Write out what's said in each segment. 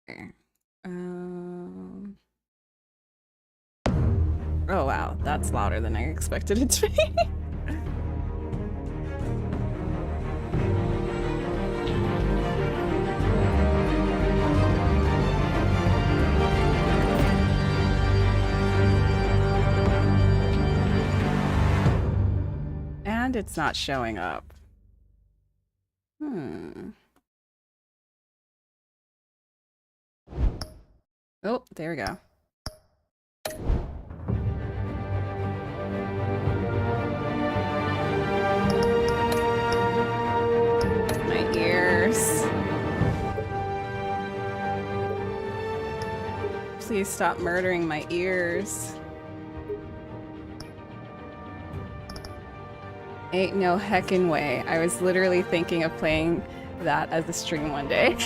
Okay. Oh wow, that's louder than I expected it to be. And it's not showing up. Oh, there we go. My ears. Please stop murdering my ears. Ain't no heckin' way. I was literally thinking of playing that as a stream one day.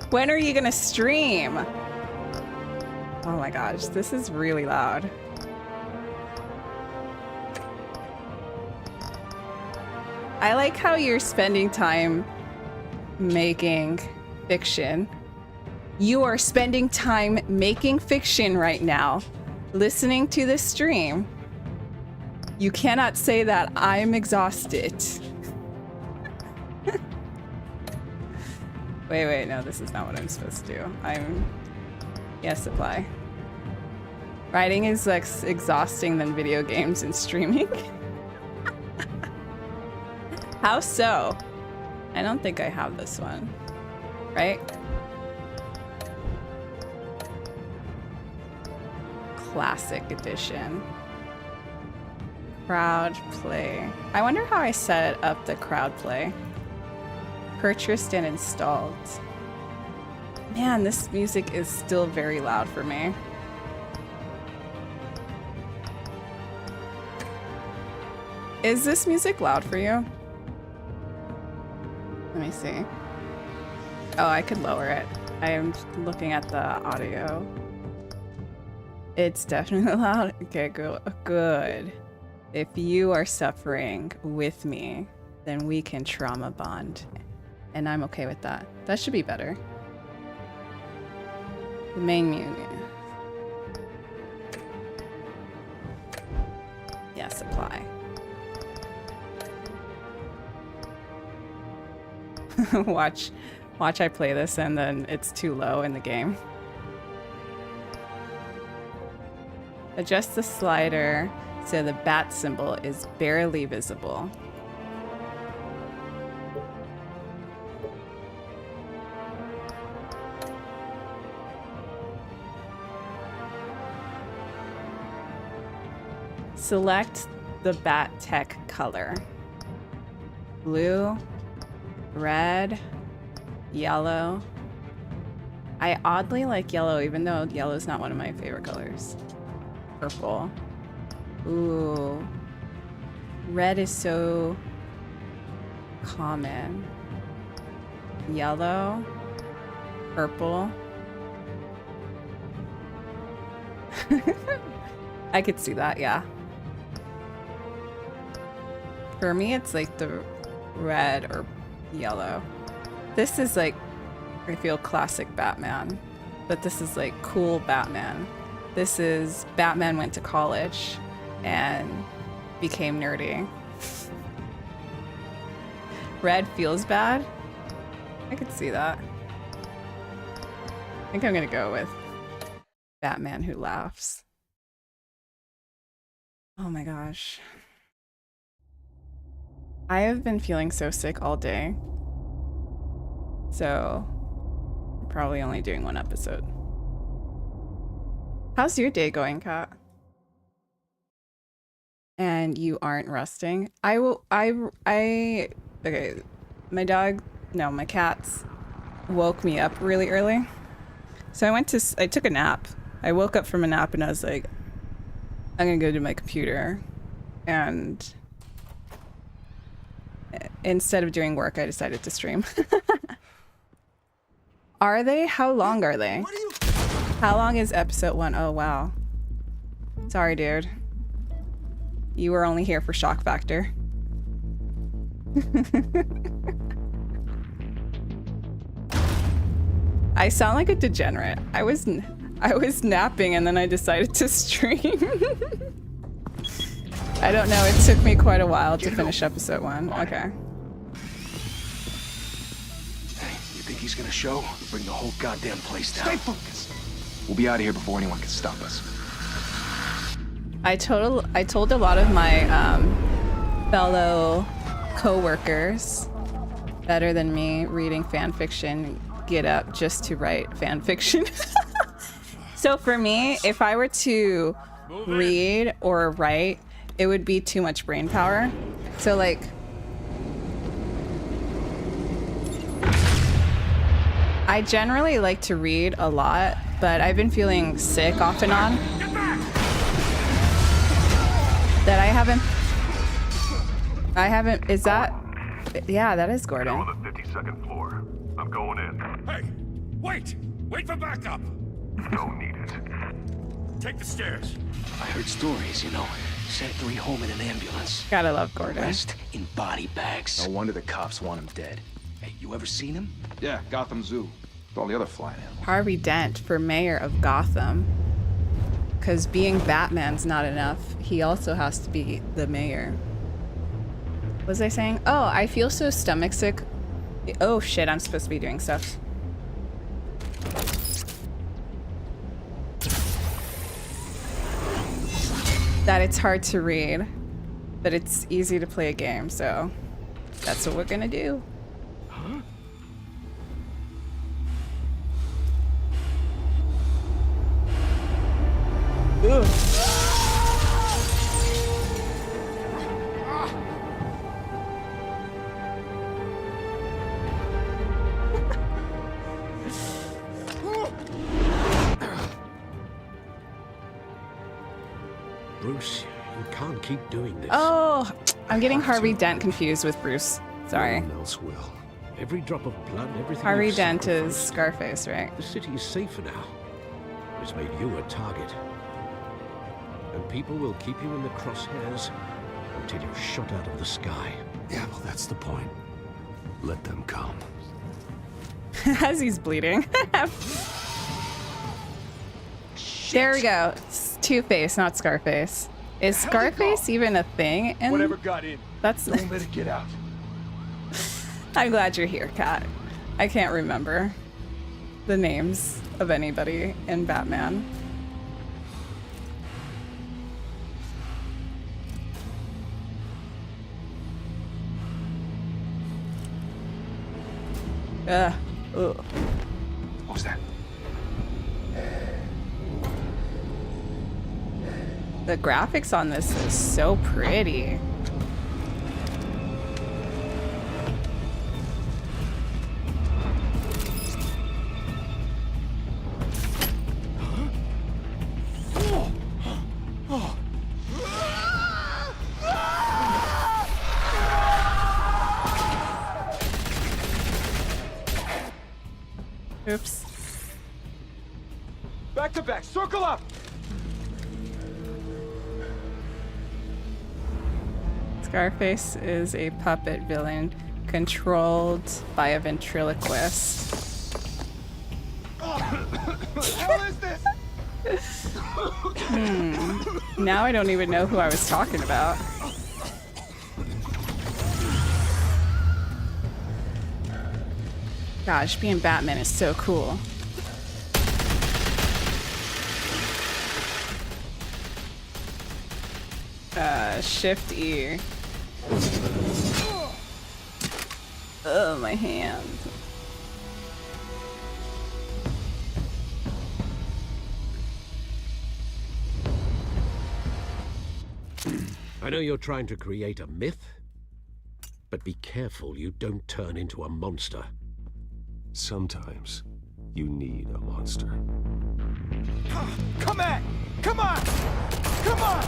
When are you gonna stream? Oh my gosh, this is really loud. I like how you're spending time making fiction. You are spending time making fiction right now, listening to this stream. You cannot say that I'm exhausted. Wait, no, this is not what I'm supposed to do. Yes, apply. Writing is less exhausting than video games and streaming. How so? I don't think I have this one, right? Classic edition. Crowd play. I wonder how I set up the crowd play. Purchased and installed. Man, this music is still very loud for me. Is this music loud for you? Let me see. Oh, I could lower it. I am looking at the audio. It's definitely loud. Okay, good. If you are suffering with me, then we can trauma bond. And I'm okay with that. That should be better. The main menu. Yes, apply. Watch I play this and then it's too low in the game. Adjust the slider so the bat symbol is barely visible. Select the bat tech color. Blue, red, yellow. I oddly like yellow, even though yellow is not one of my favorite colors. Purple. Ooh. Red is so common. Yellow. Purple. I could see that, yeah. For me, it's like the red or yellow. This is like, I feel classic Batman, but this is like cool Batman. This is Batman went to college and became nerdy. Red feels bad. I could see that. I think I'm gonna go with Batman who laughs. Oh my gosh. I have been feeling so sick all day. So, I'm probably only doing one episode. How's your day going, Kat? And you aren't resting? Okay, my cats woke me up really early. So I took a nap. I woke up from a nap and I was like, I'm gonna go to my computer. And instead of doing work, I decided to stream. Are they? How long are they? How long is episode 1? Oh, wow. Sorry, dude. You were only here for shock factor. I sound like a degenerate. I was napping and then I decided to stream. I don't know. It took me quite a while to finish episode 1. Okay. Hey, you think he's gonna show? Bring the whole goddamn place down. Stay focused. We'll be out of here before anyone can stop us. I told a lot of my fellow co-workers better than me reading fan fiction get up just to write fan fiction. So for me, if I were to read or write, it would be too much brain power. So like I generally like to read a lot, but I've been feeling sick off and on. That I haven't, is that, yeah, that is Gordon. On the 52nd floor. I'm going in. Hey, wait for backup. Don't need it. Take the stairs. I heard stories, you know. Sent 3 home in an ambulance. Gotta love Gordon. Rest in body bags. No wonder the cops want him dead. Hey, you ever seen him? Yeah, Gotham Zoo. With all the other flying animals. Harvey Dent for mayor of Gotham. Because being Batman's not enough. He also has to be the mayor. What was I saying? Oh, I feel so stomach sick. Oh shit, I'm supposed to be doing stuff. That it's hard to read, but it's easy to play a game, so that's what we're gonna do. Huh? Ugh. Bruce, you can't keep doing this. Oh, I'm getting Harvey Dent confused with Bruce. Sorry. No one else will. Every drop of blood, everything. Harvey you've Dent is sacrificed. Scarface, right? The city is safer now. It's made you a target. And people will keep you in the crosshairs until you're shot out of the sky. Yeah, well, that's the point. Let them come. As he's bleeding. There we go. It's Two-Face, not Scarface. Is Scarface even a thing? And Whatever got in, that's. don't let it get out. I'm glad you're here, Kat. I can't remember the names of anybody in Batman. Ugh. What was that? The graphics on this is so pretty. Oops. Back to back, circle up! Scarface is a puppet villain controlled by a ventriloquist. What the hell is this? Now I don't even know who I was talking about. Gosh, being Batman is so cool. Shift E. Oh, my hand. I know you're trying to create a myth, but be careful you don't turn into a monster. Sometimes you need a monster. Come at! Come on! Come on!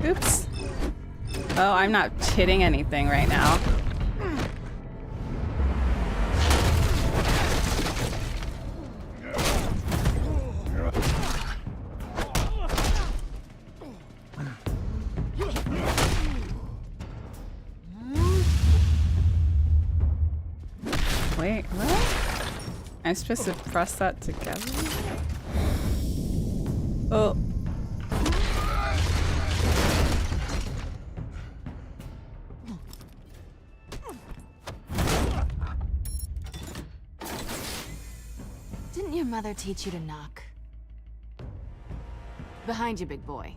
Oops. Oh, I'm not hitting anything right now. Wait, what? I'm supposed to press that together? Oh. Didn't your mother teach you to knock? Behind you, big boy.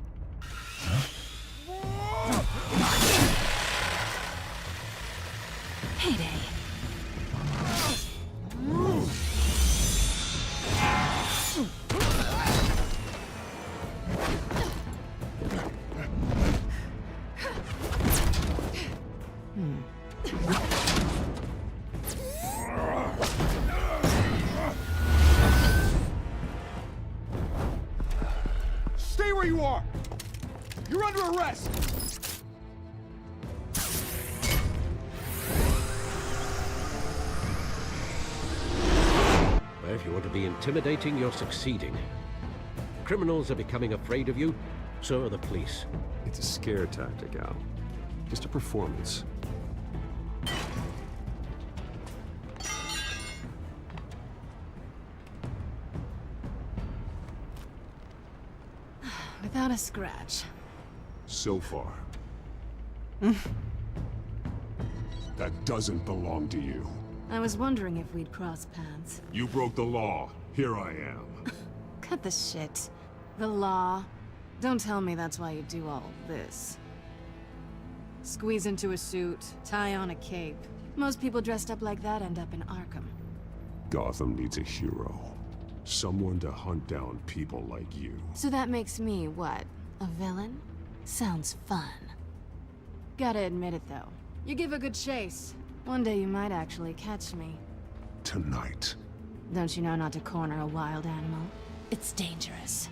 Payday. Stay where you are! You're under arrest! Well, if you want to be intimidating, you're succeeding. Criminals are becoming afraid of you, so are the police. It's a scare tactic, Al. Just a performance. Without a scratch. So far. That doesn't belong to you. I was wondering if we'd cross paths. You broke the law. Here I am. Cut the shit. The law. Don't tell me that's why you do all this. Squeeze into a suit, tie on a cape. Most people dressed up like that end up in Arkham. Gotham needs a hero. Someone to hunt down people like you. So that makes me, what, a villain? Sounds fun. Gotta admit it, though. You give a good chase. One day you might actually catch me. Tonight. Don't you know not to corner a wild animal? It's dangerous.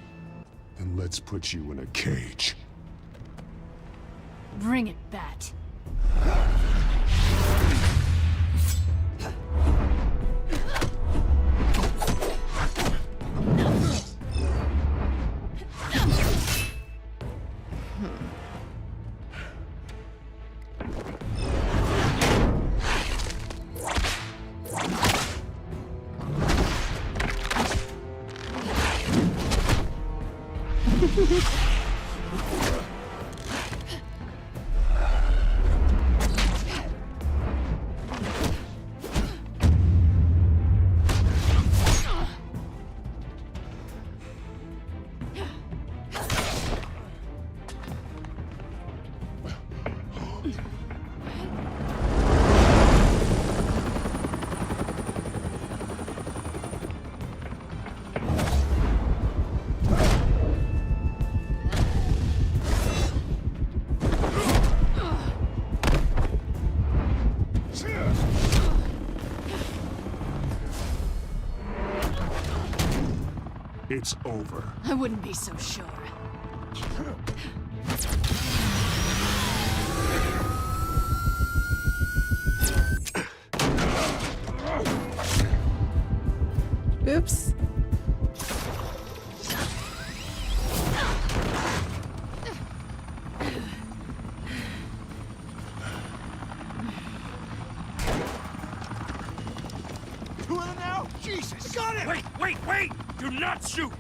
Then let's put you in a cage. Bring it, Bat. It's over. I wouldn't be so sure. Oops. Two of them now? Jesus! Got it! Wait! Do not shoot!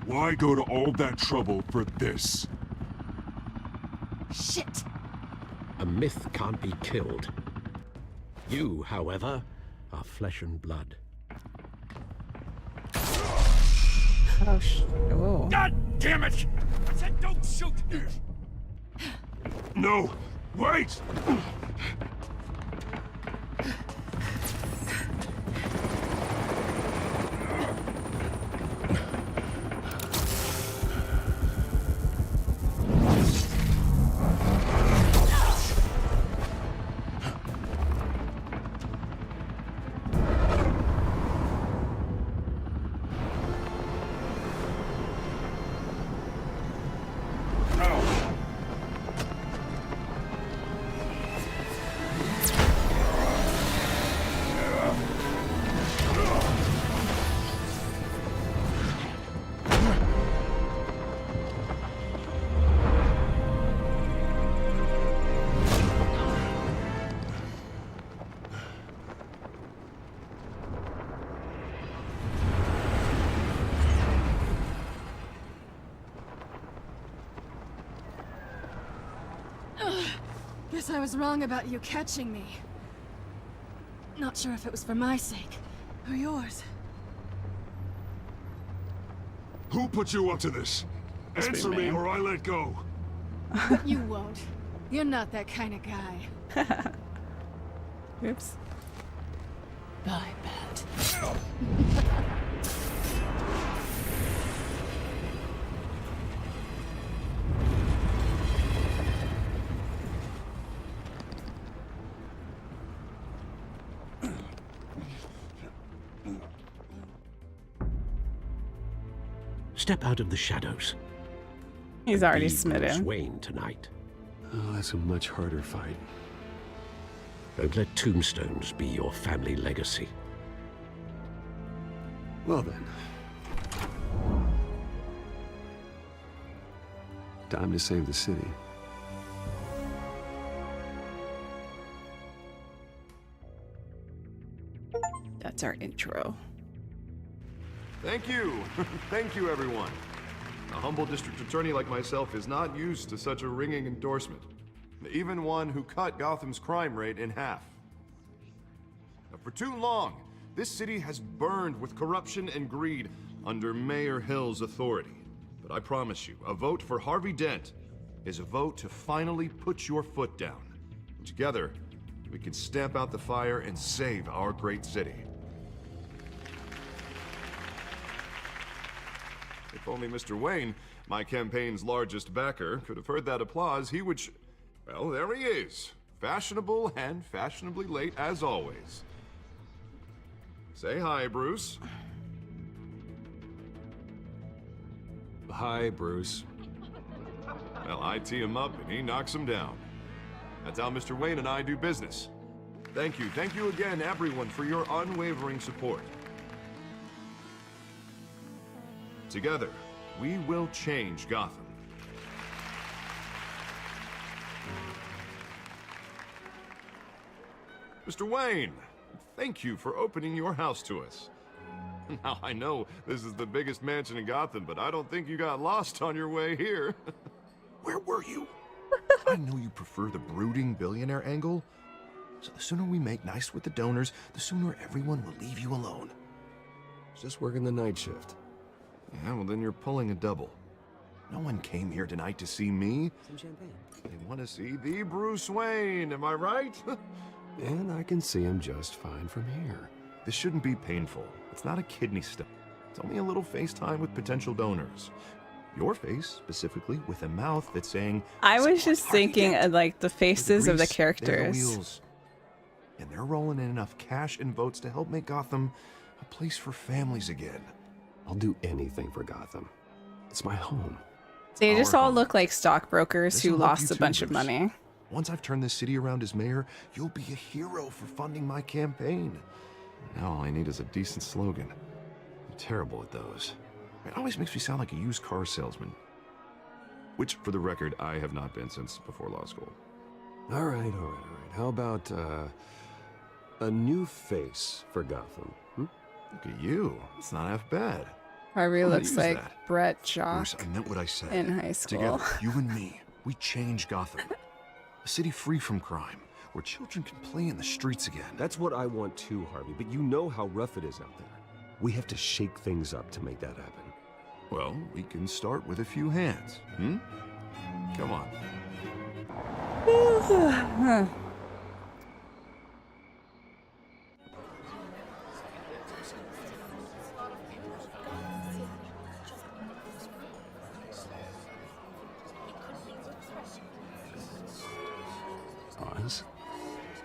Why go to all that trouble for this? Shit! A myth can't be killed. You, however, are flesh and blood. Oh, oh. God damn it! said don't shoot! No! Wait! Guess I was wrong about you catching me. Not sure if it was for my sake or yours. Who put you up to this? Answer me or I let go. You won't. You're not that kind of guy. Oops. Bye, Bat. Step out of the shadows. He's already Be Bruce smitten. Wayne tonight. Oh, that's a much harder fight. Don't let tombstones be your family legacy. Well then. Time to save the city. That's our intro. Thank you. Thank you, everyone. A humble district attorney like myself is not used to such a ringing endorsement. Even one who cut Gotham's crime rate in half. Now, for too long, this city has burned with corruption and greed under Mayor Hill's authority. But I promise you, a vote for Harvey Dent is a vote to finally put your foot down. Together, we can stamp out the fire and save our great city. If only Mr. Wayne, my campaign's largest backer, could have heard that applause, he would well, there he is. Fashionable and fashionably late as always. Say hi, Bruce. Hi, Bruce. Well, I tee him up and he knocks him down. That's how Mr. Wayne and I do business. Thank you again, everyone, for your unwavering support. Together, we will change Gotham. Mr. Wayne, thank you for opening your house to us. Now, I know this is the biggest mansion in Gotham, but I don't think you got lost on your way here. Where were you? I know you prefer the brooding billionaire angle, so the sooner we make nice with the donors, the sooner everyone will leave you alone. Just working the night shift. Yeah, well then you're pulling a double. No one came here tonight to see me. Some champagne. They want to see the Bruce Wayne, am I right? And I can see him just fine from here. This shouldn't be painful. It's not a kidney stone. It's only a little FaceTime with potential donors. Your face, specifically, with a mouth that's saying... I was "Support just Harvey thinking Dent." of like the faces of the They're the characters. wheels. And they're rolling in enough cash and votes to help make Gotham a place for families again. I'll do anything for Gotham. It's my home. They just Our all home. look like stockbrokers This'll who help lost you a too, bunch of Bruce. money. Once I've turned this city around as mayor, you'll be a hero for funding my campaign. Now all I need is a decent slogan. I'm terrible at those. It always makes me sound like a used car salesman. Which, for the record, I have not been since before law school. All right. How about, a new face for Gotham? Hmm? Look at you. It's not half bad. Harvey I'm gonna looks use like that. Brett Jock Bruce, I meant what I said. in high school. Together, you and me, we change Gotham. A city free from crime, where children can play in the streets again. That's what I want too, Harvey, but you know how rough it is out there. We have to shake things up to make that happen. Well, we can start with a few hands, hmm? Come on. Oz?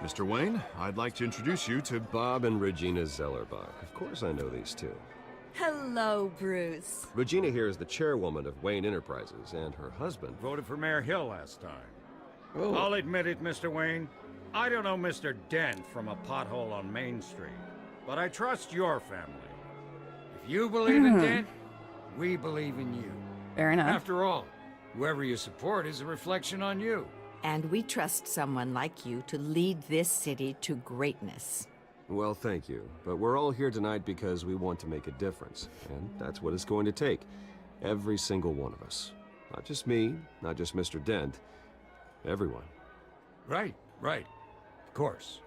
Mr. Wayne, I'd like to introduce you to Bob and Regina Zellerbach. Of course I know these two. Hello, Bruce. Regina here is the chairwoman of Wayne Enterprises, and her husband... Voted for Mayor Hill last time. Oh. I'll admit it, Mr. Wayne. I don't know Mr. Dent from a pothole on Main Street, but I trust your family. If you believe in Dent, we believe in you. Fair enough. After all, whoever you support is a reflection on you. And we trust someone like you to lead this city to greatness. Well, thank you. But we're all here tonight because we want to make a difference. And that's what it's going to take. Every single one of us. Not just me, not just Mr. Dent. Everyone. Right. Of course.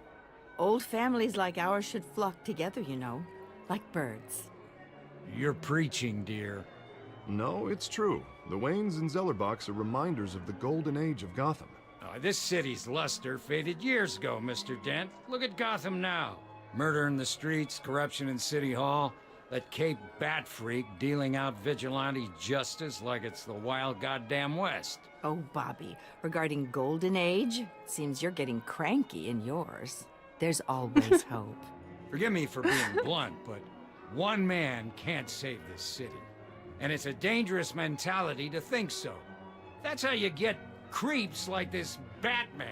Old families like ours should flock together, you know, like birds. You're preaching, dear. No, it's true. The Waynes and Zellerbachs are reminders of the golden age of Gotham. This city's luster faded years ago, Mr. Dent. Look at Gotham now. Murder in the streets, corruption in City Hall, that Cape Bat freak dealing out vigilante justice like it's the wild goddamn West. Oh, Bobby, regarding Golden Age, seems you're getting cranky in yours. There's always hope. Forgive me for being blunt, but one man can't save this city. And it's a dangerous mentality to think so. That's how you get creeps like this Batman.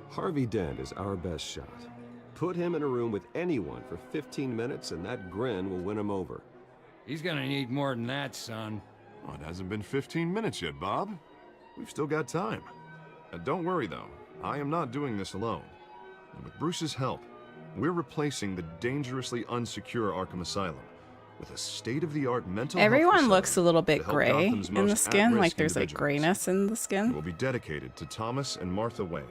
Harvey Dent is our best shot. Put him in a room with anyone for 15 minutes and that grin will win him over. He's gonna need more than that, son. Oh, it hasn't been 15 minutes yet, Bob. We've still got time. Don't worry, though. I am not doing this alone. And with Bruce's help, we're replacing the dangerously unsecure Arkham Asylum with a state-of-the-art mental health Everyone facility looks a little bit to help gray Gotham's in the most skin, like at-risk there's like individuals. grayness in the It skin. will be dedicated to Thomas and Martha Wayne,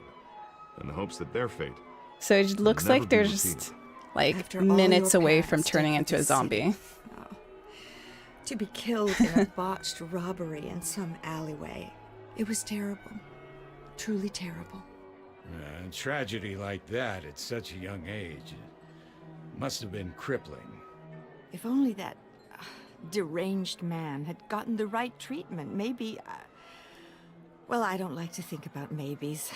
in the hopes that their fate So it looks never like be they're repeated. just like After all minutes your away parents from did turning for into a this zombie. city. Oh. To be killed in a botched robbery in some alleyway. It was terrible. Truly terrible. A tragedy like that at such a young age must have been crippling. If only that deranged man had gotten the right treatment, maybe... well, I don't like to think about maybes.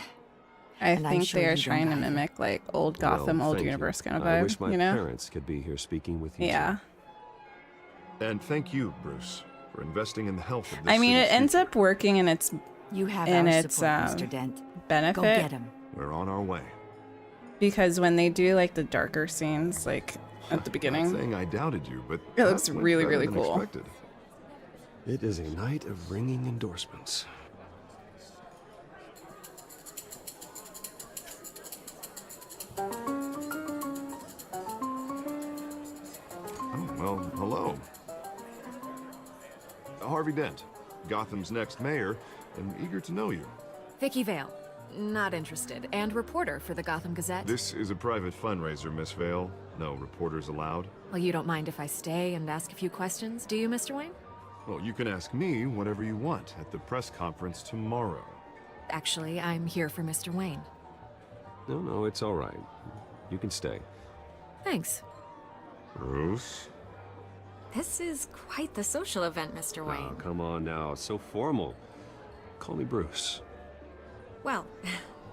I And I'm think sure they are you don't trying to either. mimic like old Gotham, Well, old thank you. universe kind of I vibe, wish my you know? parents could be here speaking with you. Yeah. too. And thank you, Bruce, for investing in the health of this I mean, it city's ends future. up working in its You have And our it's, support, Mr. Dent. Go benefit get him. We're on our way. because when they do like the darker scenes, like at the Not beginning, saying I doubted you, but It looks that went really, better really than cool. expected. It is a night of ringing endorsements. Oh, well, hello. Harvey Dent, Gotham's next mayor, and eager to know you. Vicky Vale. Not interested. And reporter for the Gotham Gazette. This is a private fundraiser, Miss Vale. No reporters allowed. Well, you don't mind if I stay and ask a few questions, do you, Mr. Wayne? Well, you can ask me whatever you want at the press conference tomorrow. Actually, I'm here for Mr. Wayne. No, it's all right. You can stay. Thanks. Bruce? This is quite the social event, Mr. Oh, Wayne. come on now. It's so formal. Call me Bruce. Well,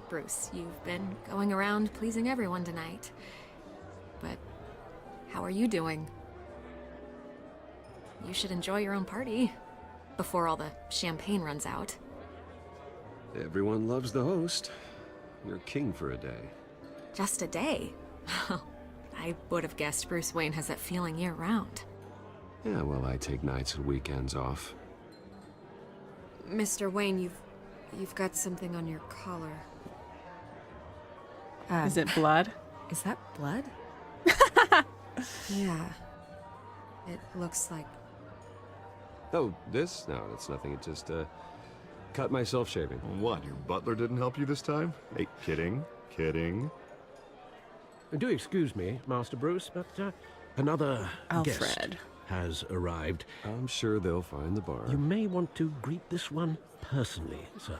Bruce, you've been going around pleasing everyone tonight. But how are you doing? You should enjoy your own party before all the champagne runs out. Everyone loves the host. You're king for a day. Just a day? I would have guessed Bruce Wayne has that feeling year-round. Yeah, well, I take nights and weekends off. Mr. Wayne, you've got something on your collar. is it blood? Is that blood? Yeah. It looks like... Oh, this? No, that's nothing. It just, cut myself shaving. What, your butler didn't help you this time? Hey, kidding. Do excuse me, Master Bruce, but another guest Alfred. has arrived. I'm sure they'll find the bar. You may want to greet this one personally, sir.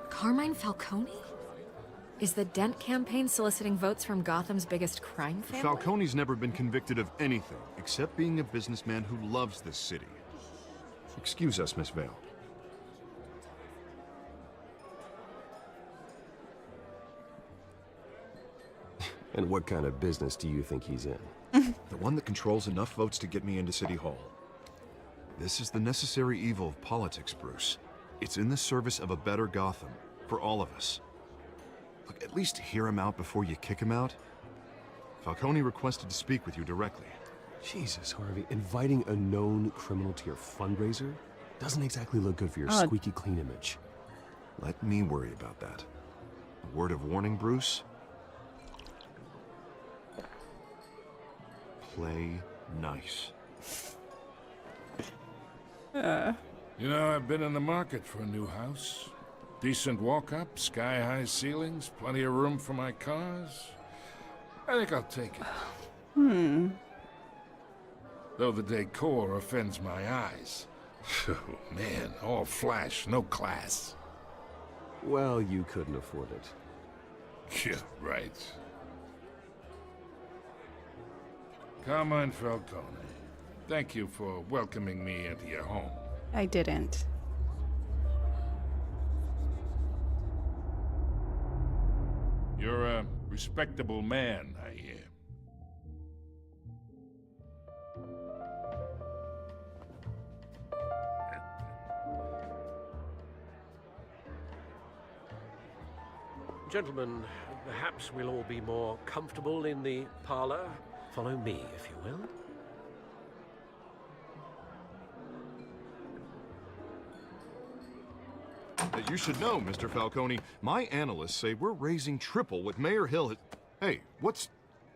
Carmine Falcone? Is the Dent campaign soliciting votes from Gotham's biggest crime family? Falcone's never been convicted of anything except being a businessman who loves this city. Excuse us, Miss Vale. And what kind of business do you think he's in? The one that controls enough votes to get me into City Hall. This is the necessary evil of politics, Bruce. It's in the service of a better Gotham, for all of us. Look, at least hear him out before you kick him out. Falcone requested to speak with you directly. Jesus, Harvey, inviting a known criminal to your fundraiser doesn't exactly look good for your squeaky clean image. Let me worry about that. A word of warning, Bruce? Play nice. You know, I've been in the market for a new house. Decent walk-up, sky-high ceilings, plenty of room for my cars. I think I'll take it. Though the decor offends my eyes. Oh, man, all flash, no class. Well, you couldn't afford it. Yeah, right. Carmine Falcone, thank you for welcoming me into your home. I didn't. You're a respectable man, I hear. Gentlemen, perhaps we'll all be more comfortable in the parlor. Follow me, if you will. You should know, Mr. Falcone, my analysts say we're raising triple what Mayor Hill had... Hey, what's...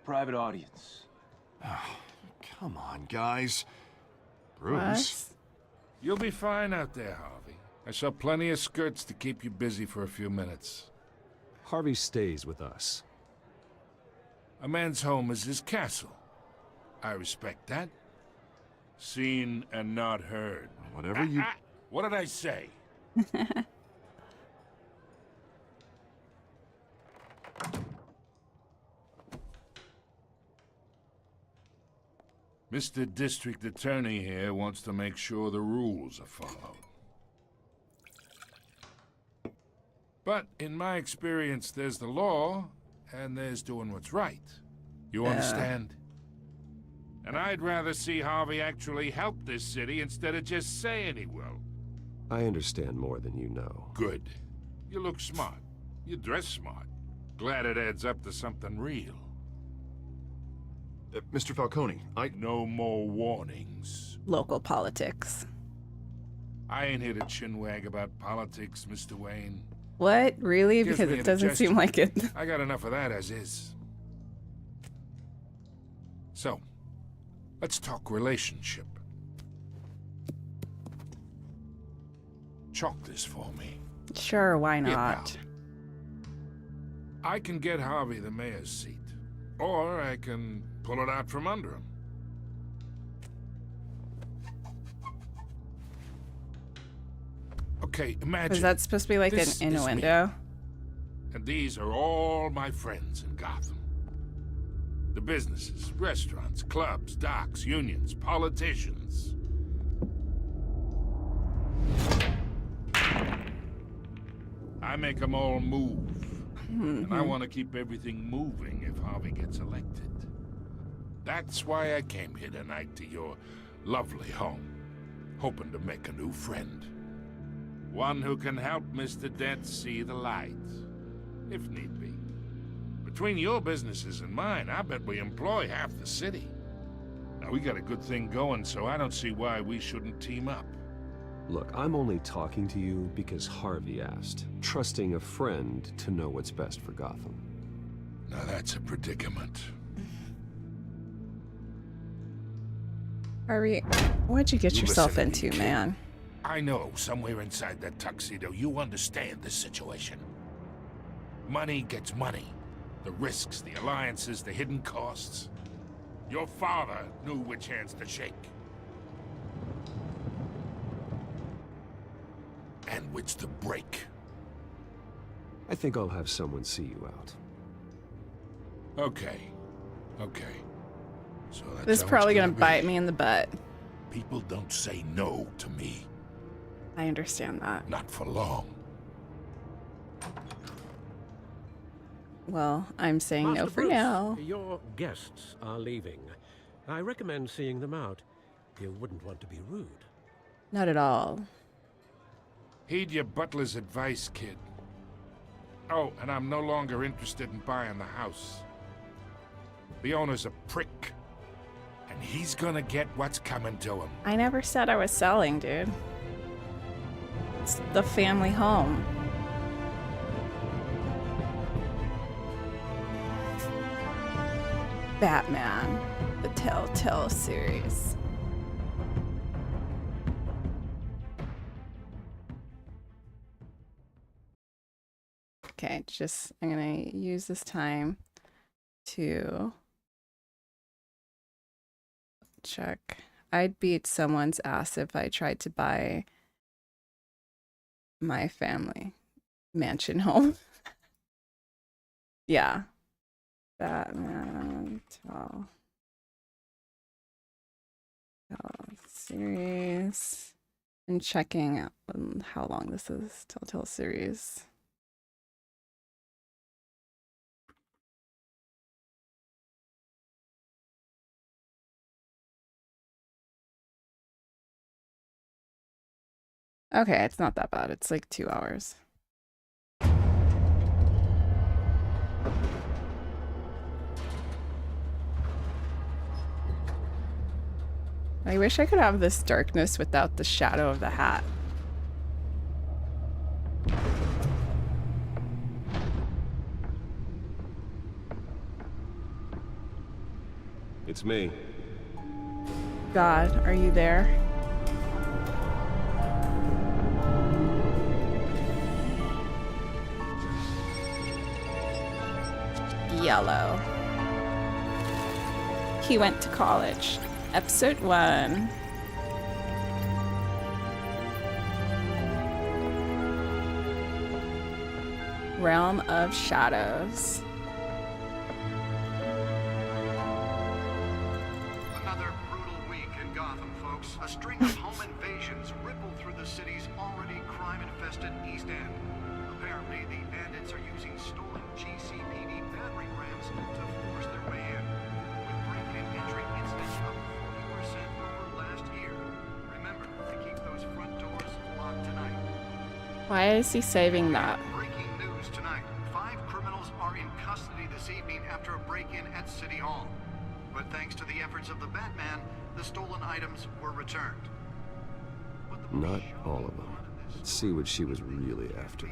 Private audience. Oh, come on, guys. Bruce. What? You'll be fine out there, Harvey. I saw plenty of skirts to keep you busy for a few minutes. Harvey stays with us. A man's home is his castle. I respect that. Seen and not heard. Whatever you... What did I say? Mr. District Attorney here wants to make sure the rules are followed. But in my experience, there's the law, and there's doing what's right. You understand? And I'd rather see Harvey actually help this city instead of just saying he will. I understand more than you know. Good. You look smart. You dress smart. Glad it adds up to something real. Mr. Falcone, No more warnings. Local politics. I ain't here to chinwag about politics, Mr. Wayne. What? Really? Gives Because me it doesn't indigestion. seem like it. I got enough of that as is. So, let's talk relationship. Chalk this for me. Sure, why Here, not? pal. I can get Harvey the mayor's seat, or I can pull it out from under him. Okay, imagine. Was that supposed to be like an this is me. innuendo? And these are all my friends in Gotham. The businesses, restaurants, clubs, docks, unions, politicians. I make them all move. And I want to keep everything moving if Harvey gets elected. That's why I came here tonight to your lovely home, hoping to make a new friend. One who can help Mr. Dent see the light, if need be. Between your businesses and mine, I bet we employ half the city. Now, we got a good thing going, so I don't see why we shouldn't team up. Look, I'm only talking to you because Harvey asked, trusting a friend to know what's best for Gotham. Now that's a predicament. Harvey, what'd you get You yourself listen to me, into, kid. man? I know, somewhere inside that tuxedo, you understand this situation. Money gets money. The risks, the alliances, the hidden costs. Your father knew which hands to shake. And which to break. I think I'll have someone see you out. Okay. So that's This is how it's probably gonna be. bite me in the butt. People don't say no to me. I understand that. Not for long. Well, I'm saying no Master for Bruce, now. Your guests are leaving. I recommend seeing them out. You wouldn't want to be rude. Not at all. Heed your butler's advice, kid. Oh, and I'm no longer interested in buying the house. The owner's a prick. And he's gonna get what's coming to him. I never said I was selling, dude. It's the family home. Batman The Telltale Series. Okay, I'm gonna use this time to check. I'd beat someone's ass if I tried to buy my family mansion home. Yeah. Batman Telltale Series. And checking out how long this is. Telltale Series. Okay, it's not that bad. It's like 2 hours. I wish I could have this darkness without the shadow of the hat. It's me. God, are you there? Yellow. He went to college. Episode 1. Realm of Shadows. Another brutal week in Gotham, folks. A string of home invasions rippled through the city's already crime-infested East End. Apparently, the bandits are using stolen GCPD battering rams to force their way in, with break-in entry incidents up 40% over last year. Remember to keep those front doors locked tonight. Why is he saving that? Breaking news tonight. 5 criminals are in custody this evening after a break-in at City Hall. But thanks to the efforts of the Batman, the stolen items were returned. Not all of them. Let's see what she was really after.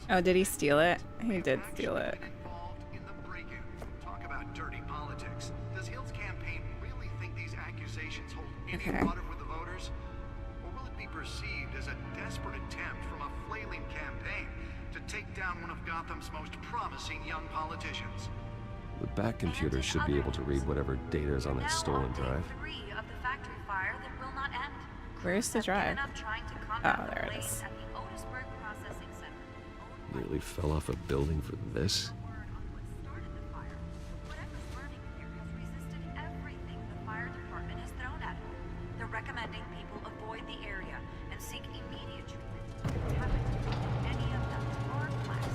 Oh, did he steal it? He did steal it. Talk about dirty politics. Does Hill's campaign really think these accusations hold any Okay. water with the voters? Or will it be perceived as a desperate attempt from a flailing campaign to take down one of Gotham's most promising young politicians? The back computer should be able to read whatever data is on that stolen drive. Where's the drive? Oh, there it is. Nearly fell off a building for this. They're recommending people avoid the area and seek immediate treatment. Haven't any of them are class.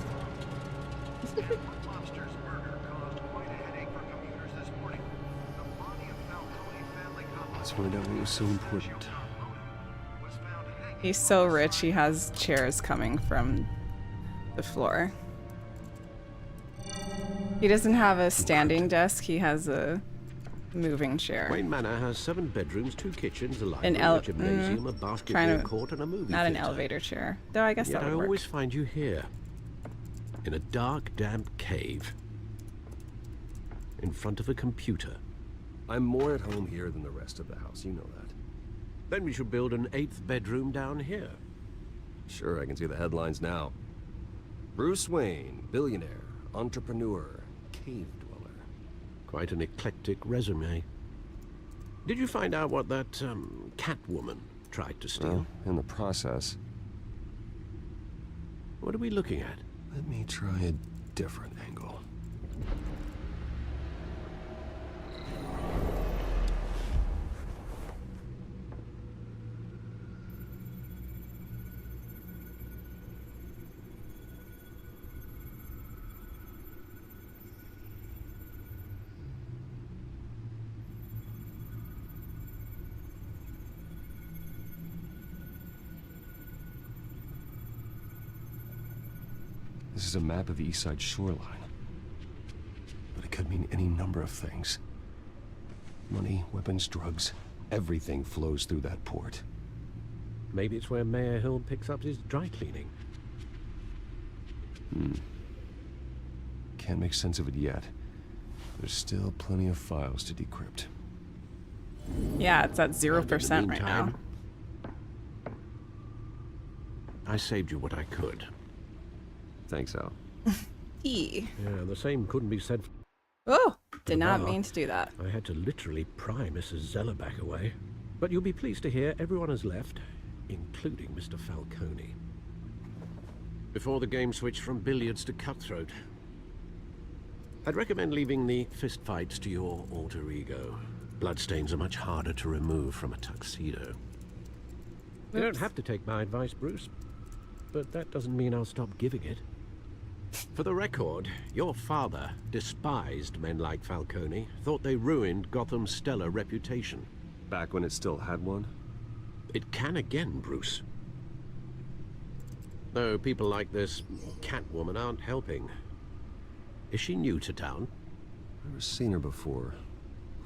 Lobster's murder caused quite a headache for commuters this morning. The body of Falcone family couple Let's find out what was so important. He's so rich, he has chairs coming from the floor. He doesn't have a standing desk, he has a moving chair. Wayne Manor has 7 bedrooms, 2 kitchens, a An library, a gymnasium, a basketball court, and a movie not an theater. elevator chair. Though I guess Yet that I would work. always find you here, in a dark, damp cave, in front of a computer. I'm more at home here than the rest of the house, you know that. Then we should build an 8th bedroom down here. Sure, I can see the headlines now. Bruce Wayne, billionaire, entrepreneur, cave dweller. Quite an eclectic resume. Did you find out what that, Catwoman tried to steal? Well, in the process. What are we looking at? Let me try a different angle. This is a map of the east side shoreline. But it could mean any number of things. Money, weapons, drugs, everything flows through that port. Maybe it's where Mayor Hill picks up his dry cleaning. Can't make sense of it yet. There's still plenty of files to decrypt. Yeah, it's at 0% right now. I saved you what I could. Thanks, Al. E. Yeah, the same couldn't be said for... Oh, did not mean to do that. I had to literally pry Mrs. Zeller back away. But you'll be pleased to hear everyone has left, including Mr. Falcone. Before the game switched from billiards to cutthroat. I'd recommend leaving the fistfights to your alter ego. Bloodstains are much harder to remove from a tuxedo. You don't have to take my advice, Bruce. But that doesn't mean I'll stop giving it. For the record, your father despised men like Falcone, thought they ruined Gotham's stellar reputation. Back when it still had one? It can again, Bruce. Though people like this Catwoman aren't helping. Is she new to town? Never seen her before.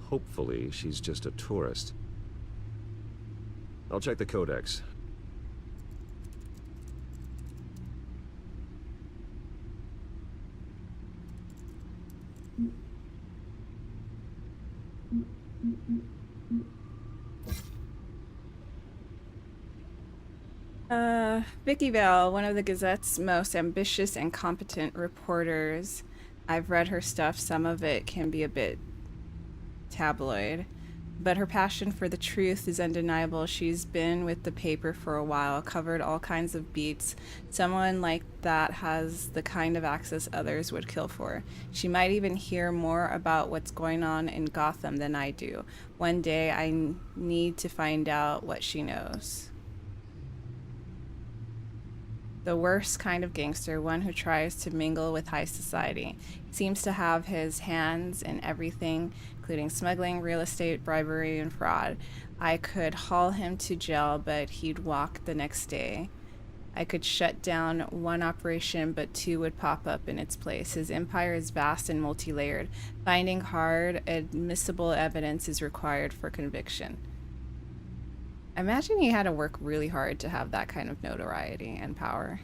Hopefully, she's just a tourist. I'll check the codex. Vicky Vale, one of the Gazette's most ambitious and competent reporters. I've read her stuff. Some of it can be a bit tabloid, but her passion for the truth is undeniable. She's been with the paper for a while, covered all kinds of beats. Someone like that has the kind of access others would kill for. She might even hear more about what's going on in Gotham than I do. One day I need to find out what she knows. The worst kind of gangster, one who tries to mingle with high society. He seems to have his hands in everything, including smuggling, real estate, bribery, and fraud. I could haul him to jail, but he'd walk the next day. I could shut down one operation, but two would pop up in its place. His empire is vast and multi-layered. Finding hard, admissible evidence is required for conviction. I imagine he had to work really hard to have that kind of notoriety and power.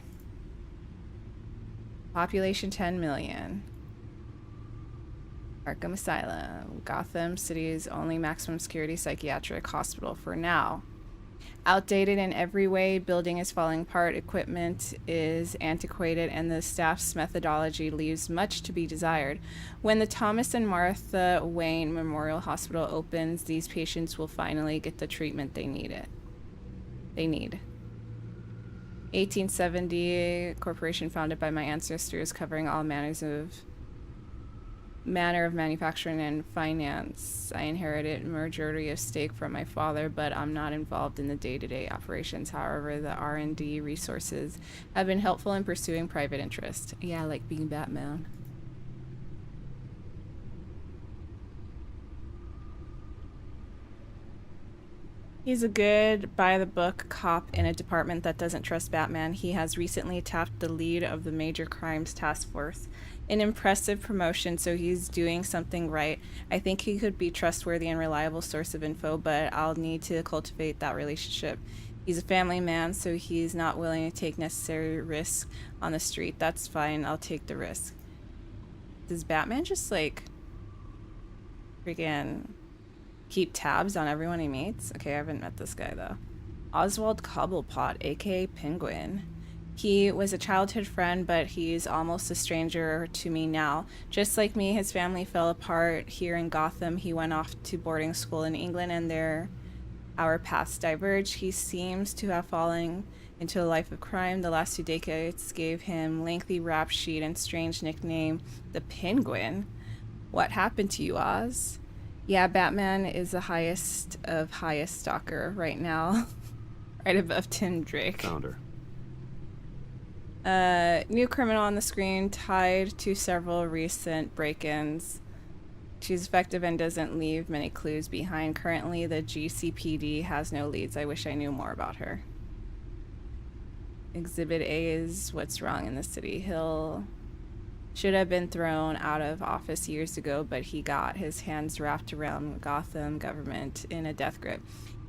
Population 10 million. Arkham Asylum, Gotham City's only maximum security psychiatric hospital for now. Outdated in every way, building is falling apart, equipment is antiquated, and the staff's methodology leaves much to be desired. When the Thomas and Martha Wayne Memorial Hospital opens, these patients will finally get the treatment they need. 1870, corporation founded by my ancestors, covering all manner of manufacturing and finance. I inherited majority of stake from my father, but I'm not involved in the day-to-day operations. However, the R&D resources have been helpful in pursuing private interest. Yeah, like being Batman. He's a good, by-the-book cop in a department that doesn't trust Batman. He has recently tapped the lead of the Major Crimes Task Force. An impressive promotion, so he's doing something right. I think he could be trustworthy and reliable source of info, but I'll need to cultivate that relationship. He's a family man, so he's not willing to take necessary risks on the street. That's fine, I'll take the risk. Does Batman just, like, freaking keep tabs on everyone he meets? Okay, I haven't met this guy, though. Oswald Cobblepot, aka Penguin. He was a childhood friend, but he's almost a stranger to me now. Just like me, his family fell apart here in Gotham. He went off to boarding school in England, and our paths diverged. He seems to have fallen into a life of crime. The last 2 decades gave him lengthy rap sheet and strange nickname, the Penguin. What happened to you, Oz? Yeah, Batman is the highest of highest stalker right now. Right above Tim Drake. Found her. New criminal on the screen tied to several recent break-ins. She's effective and doesn't leave many clues behind. Currently, the GCPD has no leads. I wish I knew more about her. Exhibit A is what's wrong in the city. Hill should have been thrown out of office years ago, but he got his hands wrapped around Gotham government in a death grip.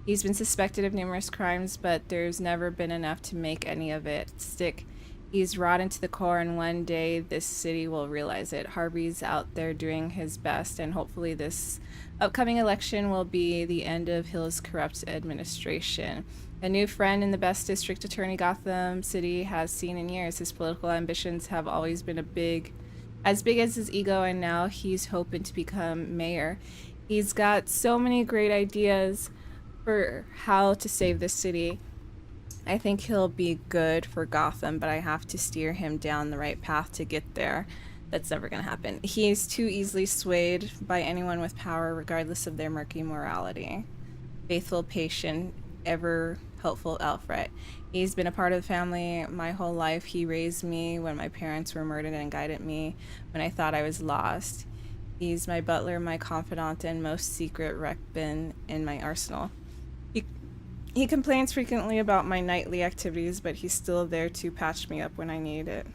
He's been suspected of numerous crimes, but there's never been enough to make any of it stick. He's rotten to the core, and one day this city will realize it. Harvey's out there doing his best, and hopefully this upcoming election will be the end of Hill's corrupt administration. A new friend in the best district attorney Gotham City has seen in years. His political ambitions have always been as big as his ego, and now he's hoping to become mayor. He's got so many great ideas for how to save the city. I think he'll be good for Gotham, but I have to steer him down the right path to get there. That's never going to happen. He's too easily swayed by anyone with power, regardless of their murky morality. Faithful, patient, ever helpful Alfred. He's been a part of the family my whole life. He raised me when my parents were murdered and guided me when I thought I was lost. He's my butler, my confidant, and most secret weapon in my arsenal. He complains frequently about my nightly activities, but he's still there to patch me up when I need it.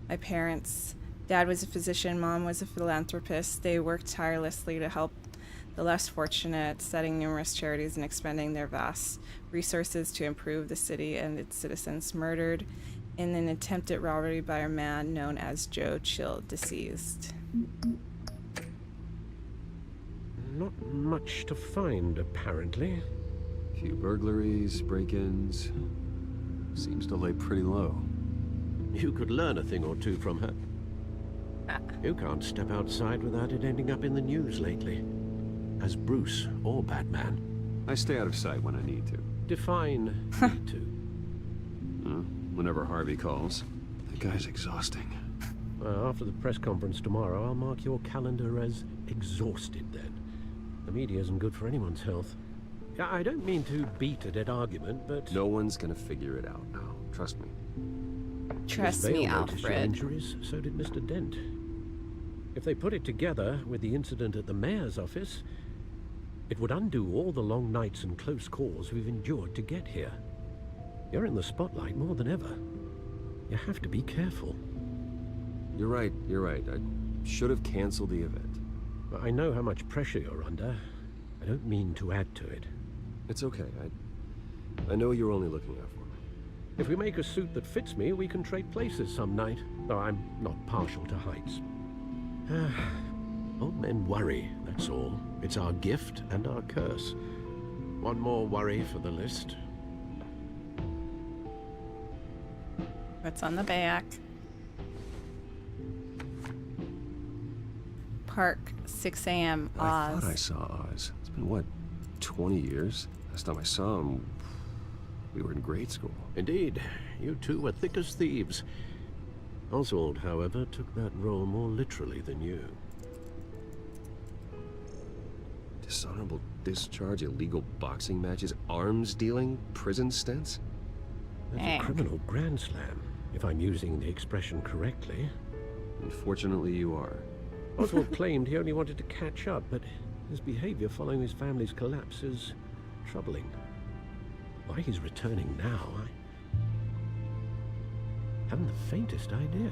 My parents, Dad was a physician, Mom was a philanthropist. They worked tirelessly to help the less fortunate, setting numerous charities and expending their vast resources to improve the city and its citizens. Murdered in an attempted robbery by a man known as Joe Chill, deceased. Not much to find, apparently. Few burglaries, break-ins. Seems to lay pretty low. You could learn a thing or two from her. You can't step outside without it ending up in the news lately. As Bruce or Batman. I stay out of sight when I need to. Define need to. Whenever Harvey calls. The guy's exhausting. After the press conference tomorrow, I'll mark your calendar as exhausted then. The media isn't good for anyone's health. I don't mean to beat a dead argument, but... No one's gonna figure it out now. Trust me. Trust me, noticed your Alfred. injuries, so did Mr. Dent. If they put it together with the incident at the mayor's office, it would undo all the long nights and close calls we've endured to get here. You're in the spotlight more than ever. You have to be careful. You're right. I should have canceled the event. I know how much pressure you're under. I don't mean to add to it. It's okay. I know you're only looking out for me. If we make a suit that fits me, we can trade places some night. Though I'm not partial to heights. Old men worry, that's all. It's our gift and our curse. One more worry for the list. What's on the back? Park, 6 a.m. Oz. I thought I saw Oz. It's been, what, 20 years? Last time I saw him, we were in grade school. Indeed. You two were thick as thieves. Oswald, however, took that role more literally than you. Dishonorable discharge, illegal boxing matches, arms dealing, prison stints? That's a criminal grand slam, if I'm using the expression correctly. Unfortunately, you are. Oswald claimed he only wanted to catch up, but his behavior following his family's collapse is troubling. Why he's returning now, I haven't the faintest idea.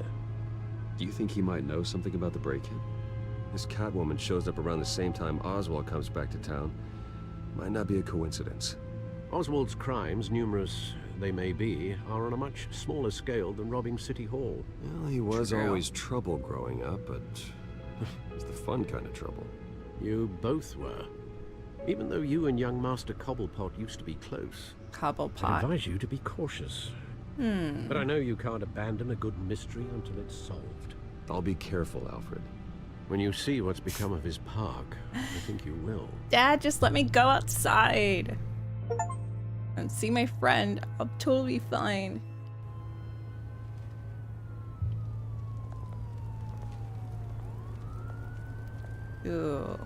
Do you think he might know something about the break-in? This Catwoman shows up around the same time Oswald comes back to town. Might not be a coincidence. Oswald's crimes, numerous they may be, are on a much smaller scale than robbing City Hall. Well, he was always trouble growing up, but it's the fun kind of trouble. You both were. Even though you and young Master Cobblepot used to be close. Cobblepot. I advise you to be cautious. But I know you can't abandon a good mystery until it's solved. I'll be careful, Alfred. When you see what's become of his park, I think you will. Dad, just let me go outside and see my friend. I'll totally be fine. Ooh.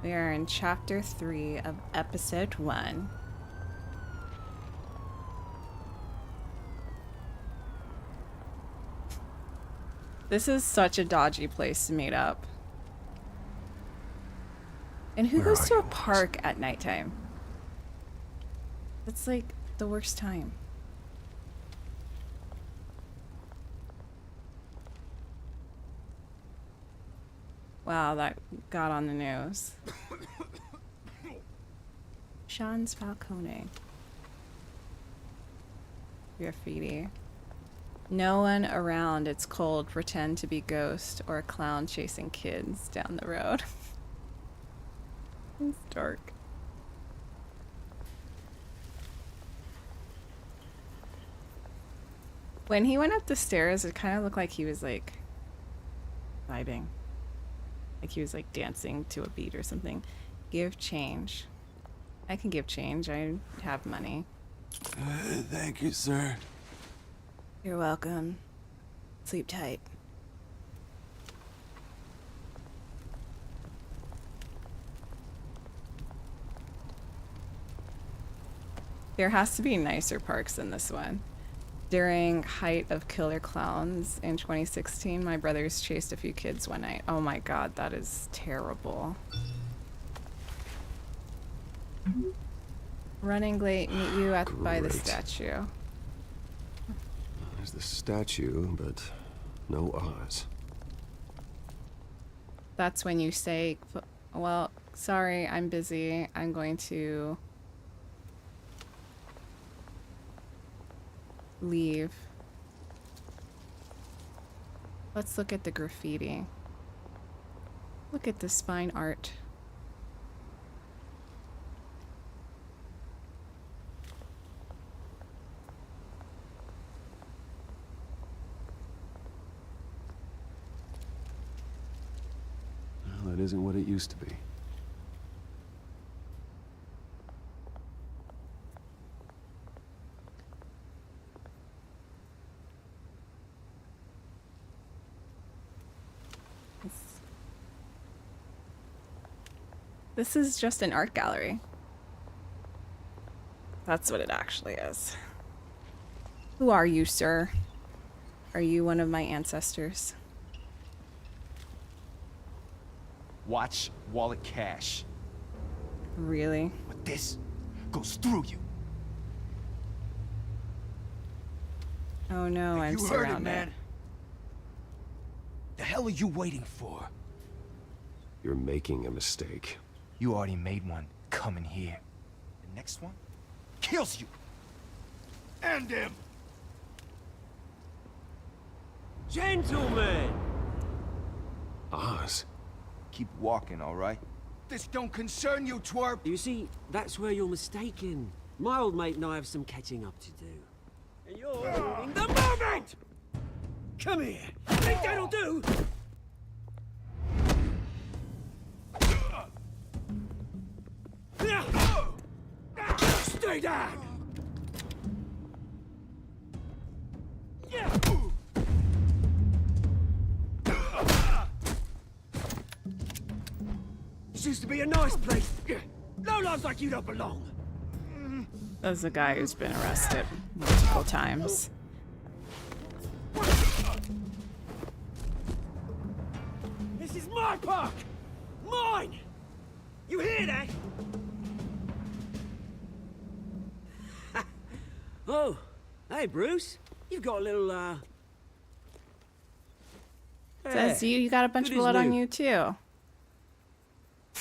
We are in chapter 3 of episode 1. This is such a dodgy place to meet up. And who goes to a park at nighttime? That's like the worst time. Wow, that got on the news. Sean's Falcone. Graffiti. No one around, it's cold. Pretend to be ghost or a clown chasing kids down the road. It's dark. When he went up the stairs, it kind of looked like he was like vibing. Like he was like dancing to a beat or something. Give change. I can give change. I have money. Thank you, sir. You're welcome. Sleep tight. There has to be nicer parks than this one. During height of killer clowns in 2016, my brothers chased a few kids one night. Oh my god, that is terrible. Running late, meet you at by the statue. There's the statue, but no Oz. That's when you say, well, sorry, I'm busy. I'm going to leave. Let's look at the graffiti. Look at the spine art. Well, that isn't what it used to be. This is just an art gallery. That's what it actually is. Who are you, sir? Are you one of my ancestors? Watch, wallet, cash. Really? But this goes through you. Oh no, I'm You heard surrounded. it, man. The hell are you waiting for? You're making a mistake. You already made one coming here. The next one kills you. And him. Gentlemen! Oz. Keep walking, all right? This don't concern you, twerp. You see, that's where you're mistaken. My old mate and I have some catching up to do. And you're ruining the moment! Come here. Think that'll do? Stay down! This used to be a nice place. No lives like you don't belong. That's a guy who's been arrested multiple times. This is my park! Mine! You hear that? Oh, hey Bruce. You've got a little, Says you got a bunch of blood on you too.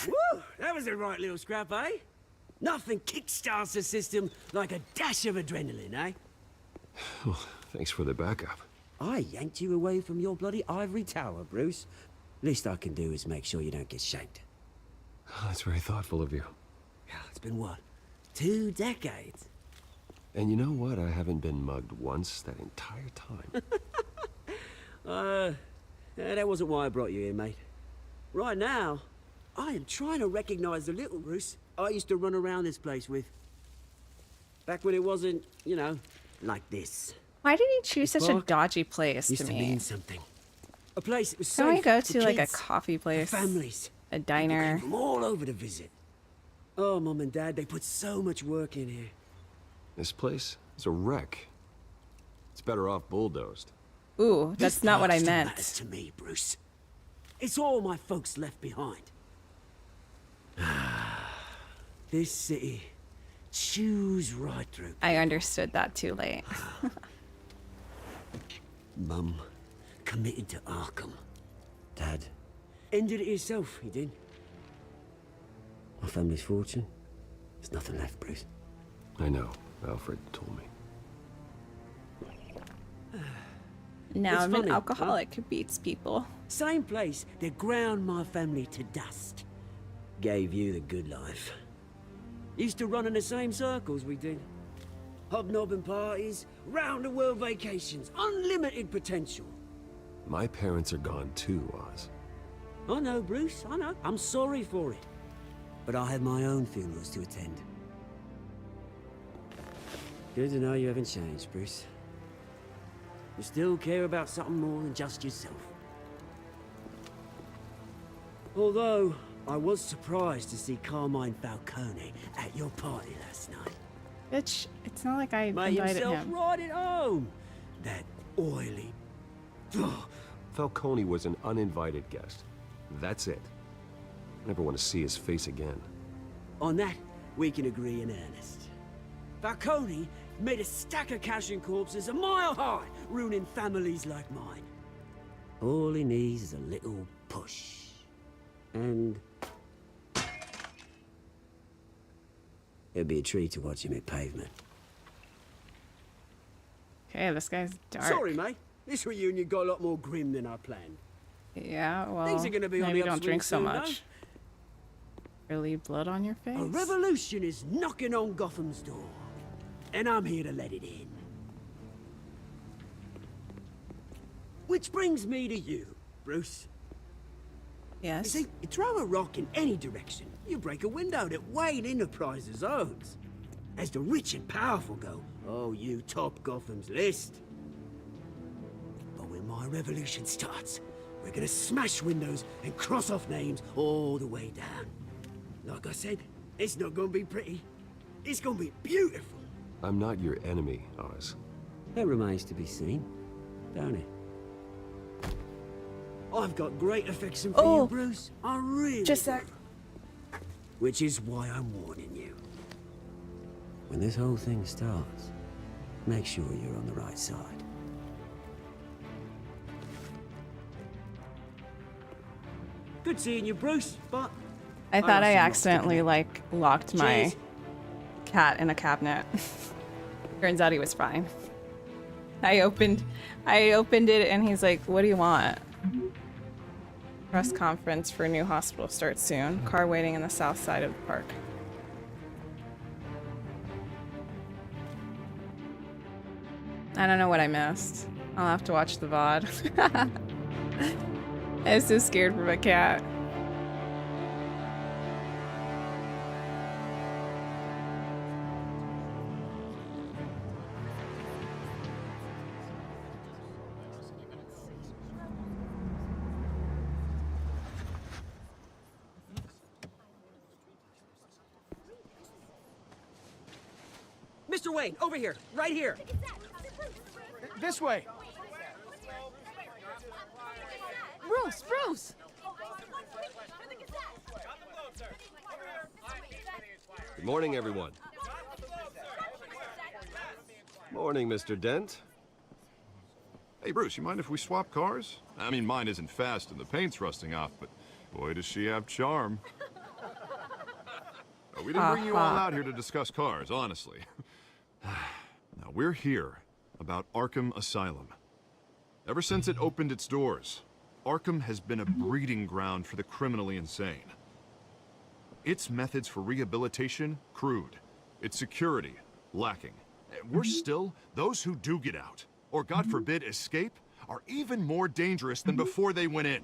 Woo! That was a right little scrap, eh? Nothing kickstarts the system like a dash of adrenaline, eh? Well, thanks for the backup. I yanked you away from your bloody ivory tower, Bruce. Least I can do is make sure you don't get shanked. Oh, that's very thoughtful of you. Yeah, it's been what? 2 decades? And you know what? I haven't been mugged once that entire time. That wasn't why I brought you here, mate. Right now, I am trying to recognize the little Bruce I used to run around this place with. Back when it wasn't, you know, like this. Why did he choose This such a park dodgy place used to to me? mean something. A place that was Can we safe go for to like a kids, coffee place, for families, a people diner? came from all over to visit. Oh, Mum and Dad, they put so much work in here. This place is a wreck. It's better off bulldozed. Ooh, This that's not what park I still meant. matters to me, Bruce. It's all my folks left behind. This city chews right through. I understood that too late. Mum committed to Arkham. Dad ended it himself, he did. My family's fortune. There's nothing left, Bruce. I know. Alfred told me. Now It's I'm funny, an huh? alcoholic who beats people. Same place that ground my family to dust. Gave you the good life. Used to run in the same circles we did. Hobnobbing parties, round-the-world vacations, unlimited potential. My parents are gone too, Oz. I know, Bruce, I know. I'm sorry for it. But I have my own funerals to attend. Good to know you haven't changed, Bruce. You still care about something more than just yourself. Although, I was surprised to see Carmine Falcone at your party last night. Bitch, it's not like I Made invited himself him. right at home. That oily... Falcone was an uninvited guest. That's it. Never want to see his face again. On that, we can agree in earnest. Falcone made a stack of cash and corpses a mile high, ruining families like mine. All he needs is a little push. And... it'd be a treat to watch him hit pavement. Okay, this guy's dark. Sorry, mate. This reunion got a lot more grim than I planned. Yeah, well, Things are gonna be on maybe the don't drink so upswing soon, much. Really blood on your face? A revolution is knocking on Gotham's door. And I'm here to let it in. Which brings me to you, Bruce. Yes? You see, you throw a rock in any direction, you break a window that Wayne Enterprises owns. As the rich and powerful go, oh, you top Gotham's list. But when my revolution starts, we're gonna smash windows and cross off names all the way down. Like I said, it's not gonna be pretty. It's gonna be beautiful. I'm not your enemy, Oz. That remains to be seen, don't it? I've got great affection for you, Bruce. I really just do. Which is why I'm warning you. When this whole thing starts, make sure you're on the right side. Good seeing you, Bruce, but... I thought I also accidentally, like, locked my Cheers. cat in a cabinet. Turns out he was fine. I opened it and he's like, what do you want? Press conference for new hospital starts soon. Car waiting in the south side of the park. I don't know what I missed. I'll have to watch the VOD. I'm so scared for my cat. Mr. Wayne, over here, right here. This way. Bruce, Bruce! Good morning, everyone. Morning, Mr. Dent. Hey, Bruce, you mind if we swap cars? I mean, mine isn't fast and the paint's rusting off, but boy, does she have charm. We didn't bring you all out here to discuss cars, honestly. Now, we're here about Arkham Asylum. Ever since it opened its doors, Arkham has been a breeding ground for the criminally insane. Its methods for rehabilitation, crude. Its security, lacking. Worse still, those who do get out, or God forbid escape, are even more dangerous than before they went in.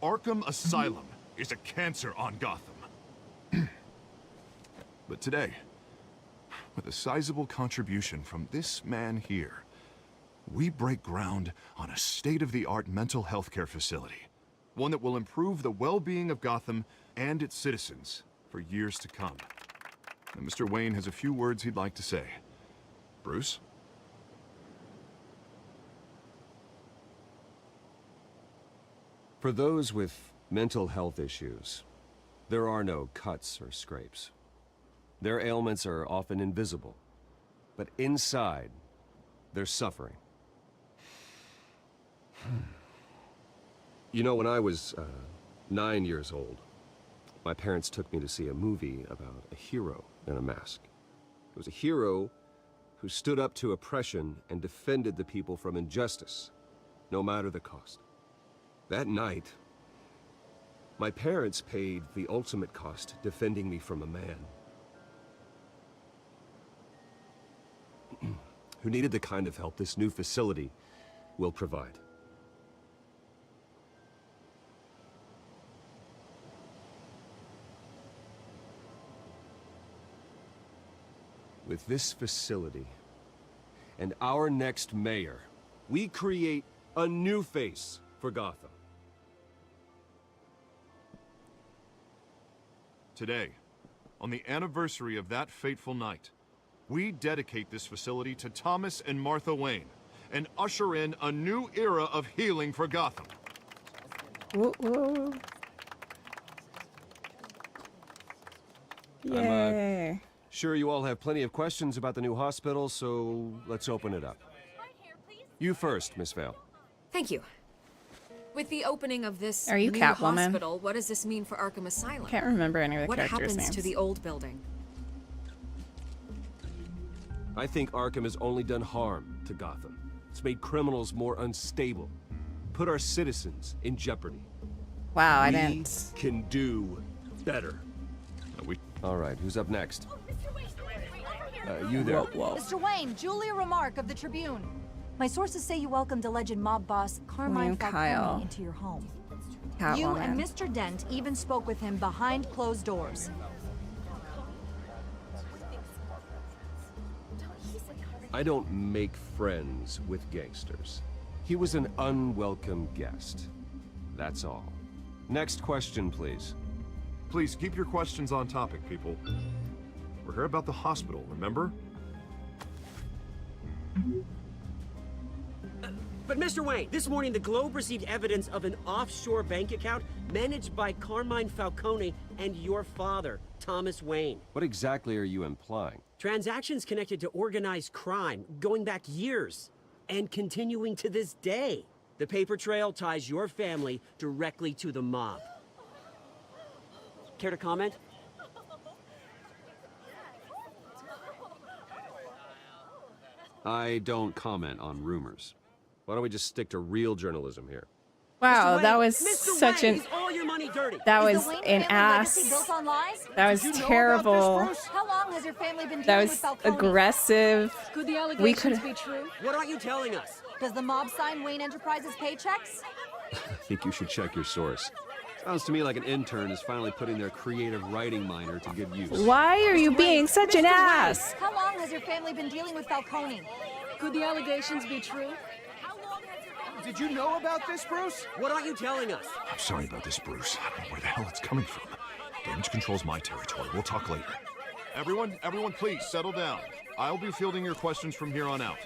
Arkham Asylum is a cancer on Gotham. But today, with a sizable contribution from this man here, we break ground on a state-of-the-art mental health care facility. One that will improve the well-being of Gotham and its citizens for years to come. And Mr. Wayne has a few words he'd like to say. Bruce? For those with mental health issues, there are no cuts or scrapes. Their ailments are often invisible, but inside, they're suffering. You know, when I was 9 years old, my parents took me to see a movie about a hero in a mask. It was a hero who stood up to oppression and defended the people from injustice, no matter the cost. That night, my parents paid the ultimate cost defending me from a man who needed the kind of help this new facility will provide. With this facility and our next mayor, we create a new face for Gotham. Today, on the anniversary of that fateful night, we dedicate this facility to Thomas and Martha Wayne and usher in a new era of healing for Gotham. Whoa, whoa. Yay. Sure, you all have plenty of questions about the new hospital, so let's open it up. You first, Miss Vale. Thank you. With the opening of this Are you new Catwoman? hospital, what does this mean for Arkham Asylum? Can't remember any of the What characters' happens names. to the old building? I think Arkham has only done harm to Gotham. It's made criminals more unstable, put our citizens in jeopardy. Wow, I We didn't. can do better. All right, who's up next? You there. Mr. Wayne, Julia Remark of the Tribune. My sources say you welcomed alleged mob boss Carmine Kyle. Falcone into your home. Catwoman. You and Mr. Dent even spoke with him behind closed doors. I don't make friends with gangsters. He was an unwelcome guest. That's all. Next question, please. Please keep your questions on topic, people. We're here about the hospital, remember? But Mr. Wayne, this morning the Globe received evidence of an offshore bank account managed by Carmine Falcone and your father, Thomas Wayne. What exactly are you implying? Transactions connected to organized crime going back years and continuing to this day. The paper trail ties your family directly to the mob. Care to comment? I don't comment on rumors. Why don't we just stick to real journalism here? Wow, Mr. that Wayne, was Mr. such Wayne, an. is all your money dirty? That Is was the Wayne an family legacy ass. built on lies? That was Did you know terrible. about this, Bruce? How long has your family been That dealing with was Falcone? aggressive. Could the We allegations could. be true? What aren't you telling us? Does the mob sign Wayne Enterprises paychecks? I think you should check your source. Sounds to me like an intern is finally putting their creative writing minor to good use. Why are you being such an ass? How long has your family been dealing with Falcone? Could the allegations be true? Did you know about this, Bruce? What aren't you telling us? I'm sorry about this, Bruce. I don't know where the hell it's coming from. Damage control's my territory. We'll talk later. Everyone, please settle down. I'll be fielding your questions from here on out.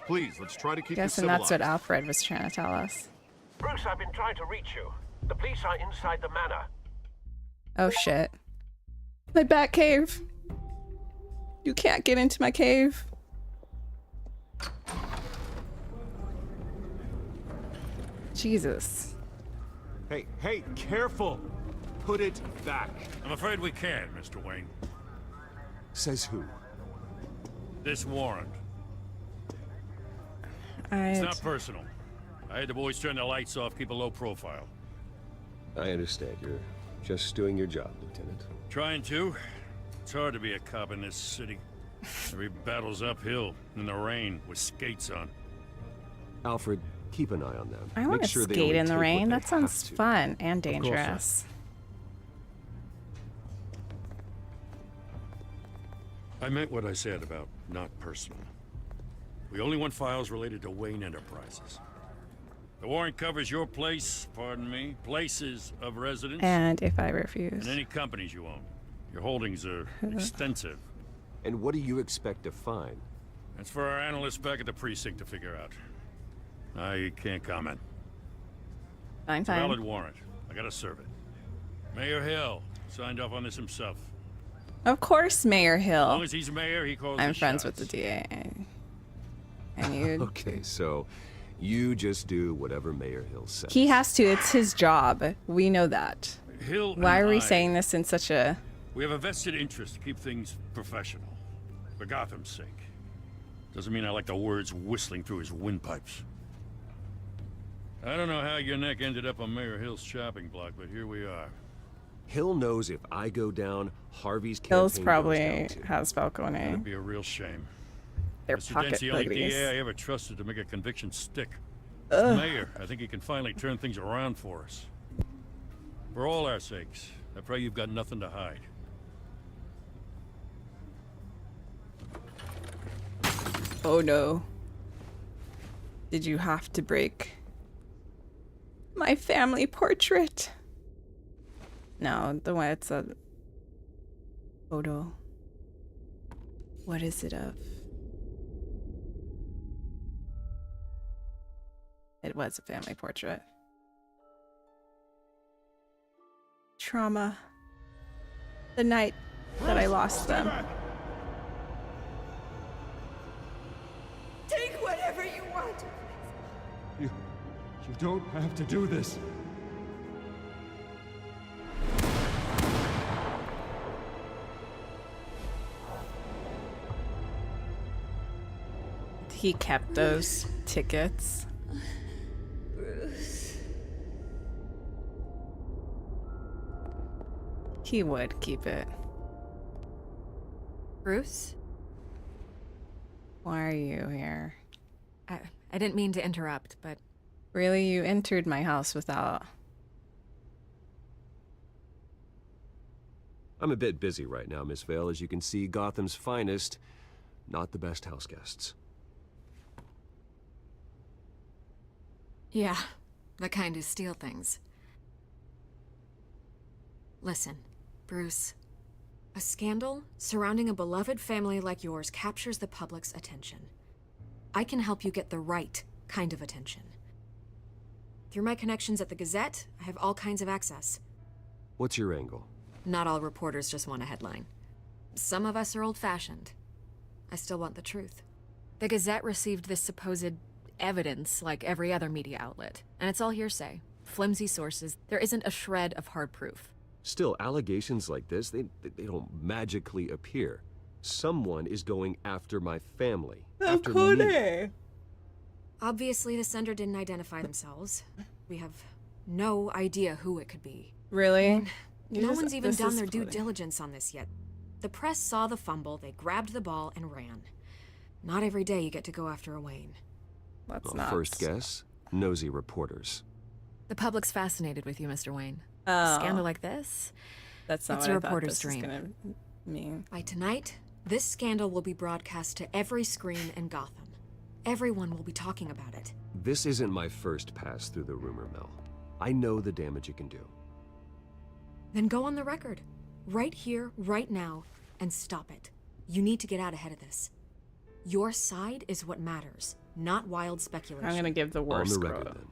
Please, let's try to keep this Guessing civilized. that's what Alfred was trying to tell us. Bruce, I've been trying to reach you. The police are inside the manor. Oh shit. My bat cave. You can't get into my cave. Jesus. Hey, careful! Put it back. I'm afraid we can't, Mr. Wayne. Says who? This warrant. It's not personal. I had the boys turn the lights off, keep a low profile. I understand. You're just doing your job, Lieutenant. Trying to. It's hard to be a cop in this city. Every battle's uphill, in the rain, with skates on. Alfred, keep an eye on them. I want to sure they skate only in the take what rain. they That sounds have to. fun and Of course, dangerous. I meant what I said about not personal. We only want files related to Wayne Enterprises. The warrant covers your place, pardon me, places of residence. And if I refuse. And any companies you own. Your holdings are extensive. And what do you expect to find? That's for our analysts back at the precinct to figure out. I can't comment. Fine, It's a fine. valid warrant. I gotta serve it. Mayor Hill signed off on this himself. Of course, Mayor As Hill. long as he's mayor, he calls I'm the friends shots. with the DA. And you. Okay, so you just do whatever Mayor Hill says. He has to. It's his job. We know that. Hill Why and are we I- saying this in such a... We have a vested interest to keep things professional. For Gotham's sake. Doesn't mean I like the words whistling through his windpipes. I don't know how your neck ended up on Mayor Hill's chopping block, but here we are. Hill knows if I go down, Harvey's campaign Hills goes probably down too. has Falcone. That'd be a real shame. They're Mr. pocket Dent's the only hoodies. DA I ever trusted to make a conviction stick. Ugh. As mayor, I think he can finally turn things around for us. For all our sakes, I pray you've got nothing to hide. Oh no. Did you have to break my family portrait? No, the one it's a photo. What is it of? It was a family portrait. Trauma. The night that I lost them. Take whatever you want. You don't have to do this. He kept those tickets. Bruce. He would keep it. Bruce? Why are you here? I didn't mean to interrupt, but... Really? You entered my house without... I'm a bit busy right now, Miss Vale. As you can see, Gotham's finest, not the best house guests. Yeah, the kind who steal things. Listen, Bruce. A scandal surrounding a beloved family like yours captures the public's attention. I can help you get the right kind of attention. Through my connections at the Gazette, I have all kinds of access. What's your angle? Not all reporters just want a headline. Some of us are old-fashioned. I still want the truth. The Gazette received this supposed evidence like every other media outlet, and it's all hearsay. Flimsy sources. There isn't a shred of hard proof. Still, allegations like this, they don't magically appear. Someone is going after my family. After me. Obviously, the sender didn't identify themselves. We have no idea who it could be. Really? No one's even done their due diligence on this yet. The press saw the fumble, they grabbed the ball and ran. Not every day you get to go after a Wayne. That's Well, not... first guess, nosy reporters. The public's fascinated with you, Mr. Wayne. Oh. A scandal like this? That's not It's what a I thought reporter's this was dream. gonna mean. By tonight, this scandal will be broadcast to every screen in Gotham. Everyone will be talking about it. This isn't my first pass through the rumor mill. I know the damage it can do. Then go on the record. Right here, right now, and stop it. You need to get out ahead of this. Your side is what matters, not wild speculation. I'm gonna give the worst On the record, quote. then.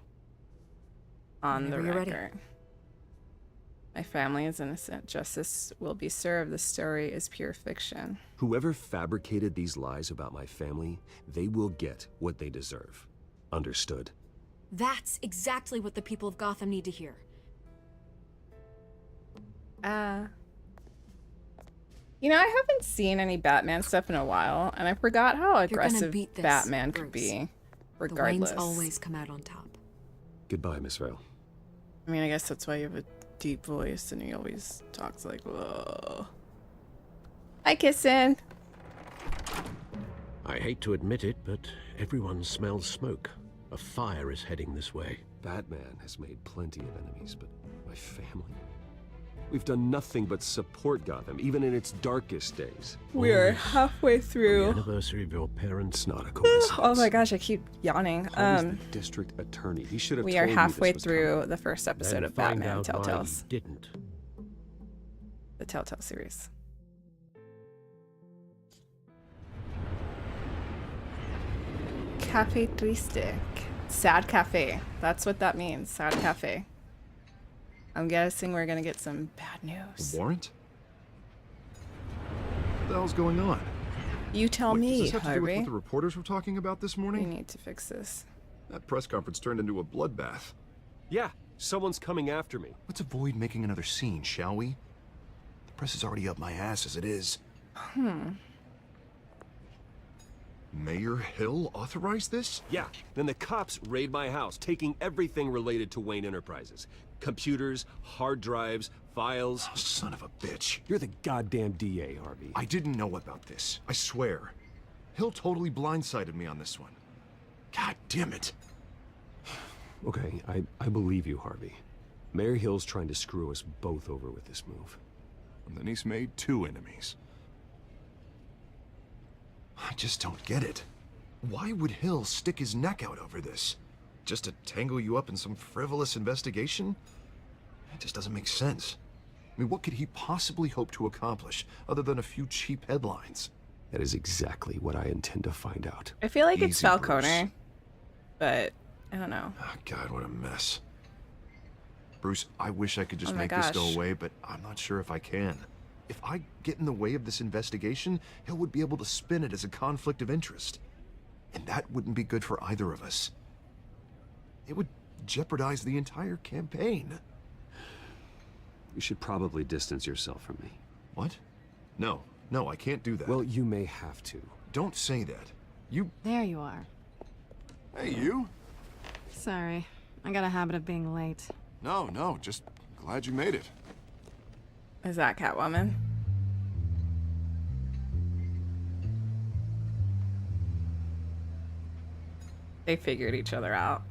On the Whenever you're record. ready. My family is innocent. Justice will be served. The story is pure fiction. Whoever fabricated these lies about my family, they will get what they deserve. Understood? That's exactly what the people of Gotham need to hear. You know, I haven't seen any Batman stuff in a while, and I forgot how You're gonna aggressive beat this, Batman could Bruce. be, The regardless. Waynes always come out on top. Goodbye, Miss Vale. I mean, I guess that's why you have a deep voice, and he always talks like, whoa. Hi, kissing. I hate to admit it, but everyone smells smoke. A fire is heading this way. Batman has made plenty of enemies, but my family? We've done nothing but support Gotham, even in its darkest days. We are halfway through. On the anniversary of your parents, not a coincidence. Oh my gosh, I keep yawning. Harvey's the district attorney. He should have we told are me halfway this was through coming. the first episode Then of find Batman out why Telltale. he didn't. The Telltale series. Cafe Triste. Sad cafe. That's what that means. Sad cafe. I'm guessing we're gonna get some bad news. A warrant? What the hell's going on? You tell Wait, me, does this have to do with Harvey. what the reporters were talking about this We morning? need to fix this. That press conference turned into a bloodbath. Yeah, someone's coming after me. Let's avoid making another scene, shall we? The press is already up my ass as it is. Mayor Hill authorized this? Yeah, then the cops raid my house, taking everything related to Wayne Enterprises. Computers, hard drives, files. Oh, son of a bitch. You're the goddamn DA, Harvey. I didn't know about this. I swear. Hill totally blindsided me on this one. God damn it. Okay, I believe you, Harvey. Mayor Hill's trying to screw us both over with this move. And then he's made 2 enemies. I just don't get it. Why would Hill stick his neck out over this? Just to tangle you up in some frivolous investigation? It just doesn't make sense. I mean, what could he possibly hope to accomplish other than a few cheap headlines? That is exactly what I intend to find out. I feel like it's Easy, Falcone, but I don't know. Oh, God, what a mess. Bruce, I wish I could just Oh my make this go gosh. away, but I'm not sure if I can. If I get in the way of this investigation, Hill would be able to spin it as a conflict of interest. And that wouldn't be good for either of us. It would jeopardize the entire campaign. You should probably distance yourself from me. What? No, I can't do that. Well, you may have to. Don't say that. You... There you are. Hey, you? Sorry. I got a habit of being late. No, just glad you made it. Is that Catwoman? They figured each other out.